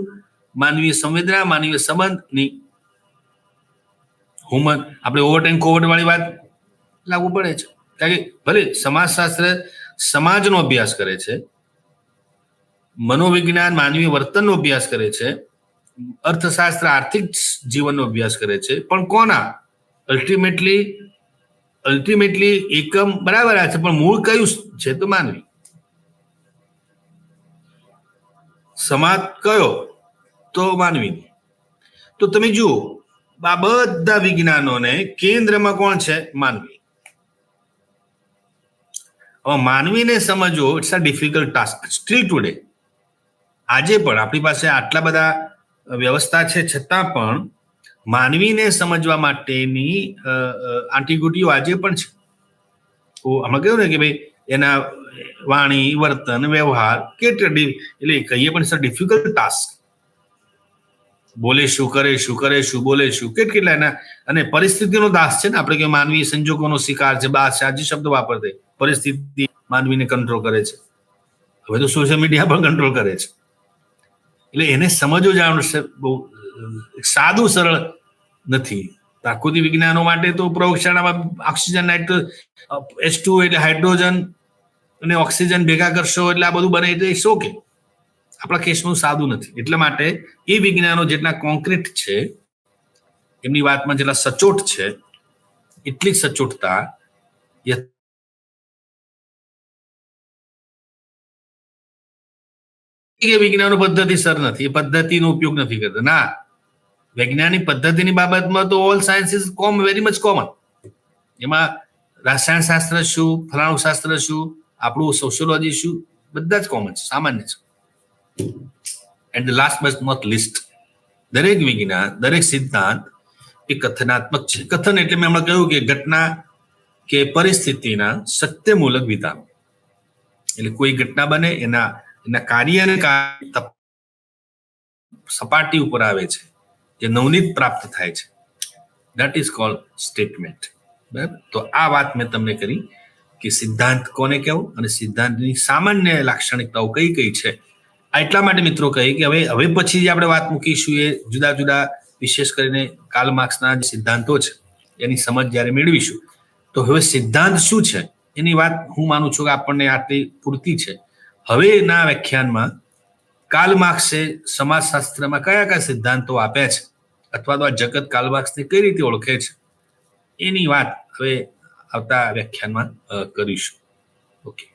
માનવીય સંવેદના, માનવીય સંબંધની હુમન, આપણે ઓવર્ટ એન્ડ કોવર્ટ વાળી વાત લાગુ પડે છે. કારણ કે ભલે સમાજશાસ્ત્ર સમાજનો અભ્યાસ કરે છે, મનોવિજ્ઞાન માનવીય વર્તનનો અભ્યાસ કરે છે, અર્થશાસ્ત્ર આર્થિક જીવનનો અભ્યાસ કરે છે, પણ કોના? અલ્ટિમેટલી એકમ બરાબર છે, પણ મૂળ કયું છે? તો માનવી. સમાજ કયો? તો માનવી. તો તમે જુઓ, આ બધા વિજ્ઞાનોને કેન્દ્રમાં કોણ છે? માનવી. હવે માનવીને સમજવો it's a difficult task still today. આજે પણ આપણી પાસે આટલા બધા વ્યવસ્થા છે, છતાં પણ માનવીને સમજવા માટેની આંટીઘૂંટીઓ આજે પણ છે. તો આમાં કહ્યું ને કે ભાઈ એના વાણી, વર્તન, વ્યવહાર એટલે કહીએ પણ ઇટ્સ અ ડિફિકલ્ટ ટાસ્ક. બોલે શું, કરે શું, બોલે શું, કેટલા એના, અને પરિસ્થિતિનો દાસ છે ને. આપણે કે માનવી સંજોગોનો શિકાર છે, બાસ છે, આજે શબ્દ વાપરતે. પરિસ્થિતિ માનવીને કંટ્રોલ કરે છે. હવે તો સોશિયલ મીડિયા પણ કંટ્રોલ કરે છે. એટલે એને સમજવું જાણવું બહુ સાદું સરળ નથી. પ્રાકૃતિક વિજ્ઞાનો માટે તો પ્રયોગશાળામાં ઓક્સિજન, H2 એટલે હાઇડ્રોજન અને ઓક્સિજન ભેગા કરશો એટલે આ બધું બને, એટલે શો કે આપણા કેસનું સાદું નથી. એટલા માટે એ વિજ્ઞાનો જેટલા કોન્ક્રીટ છે, એમની વાતમાં જેટલા સચોટ છે, એટલી જ સચોટતા વિજ્ઞાનો પદ્ધતિસર નથી, એ પદ્ધતિનો ઉપયોગ નથી કરતા. ના, વૈજ્ઞાનિક પદ્ધતિની બાબતમાં તો all science is very much common. એમાં રસાયણ શાસ્ત્ર શું, ફલાણું શાસ્ત્ર શું, આપણું સોશિયોલોજી શું, બધા જ કોમન છે, સામાન્ય છે. And last but not least, દરેક વિજ્ઞાન, દરેક સિદ્ધાંત એ કથનાત્મક છે. કથન એટલે મેં હમણાં કહ્યું કે ઘટના કે પરિસ્થિતિના સત્યમૂલક વિધાનો. એટલે કોઈ ઘટના બને, એના કાર્યને સપાટી ઉપર આવે છે, જે નવનીત પ્રાપ્ત થાય છે, દેટ ઇઝ કોલ્ડ સ્ટેટમેન્ટ. બરાબર? તો આ વાત મેં તમને કરી કે સિદ્ધાંત કોને કહેવું અને સિદ્ધાંતની સામાન્ય લાક્ષણિકતાઓ કઈ છે. એટલા માટે મિત્રો કહી કે હવે પછી જે આપણે વાત મૂકીશું એ જુદા જુદા વિશેષ કરીને કાર્લ માર્ક્સના જે સિદ્ધાંતો છે એની સમજ જ્યારે મેળવીશું તો હવે સિદ્ધાંત શું છે એની વાત હું માનું છું કે આપણને આટલી પૂરતી છે. હવેના વ્યાખ્યાનમાં કાર્લ માર્ક્સે સમાજશાસ્ત્રમાં કયા કયા સિદ્ધાંતો આપ્યા છે અથવા તો આ જગત કાર્લ માર્ક્સને કઈ રીતે ઓળખે છે એની વાત હવે આવતા વ્યાખ્યાનમાં કરીશું. ઓકે.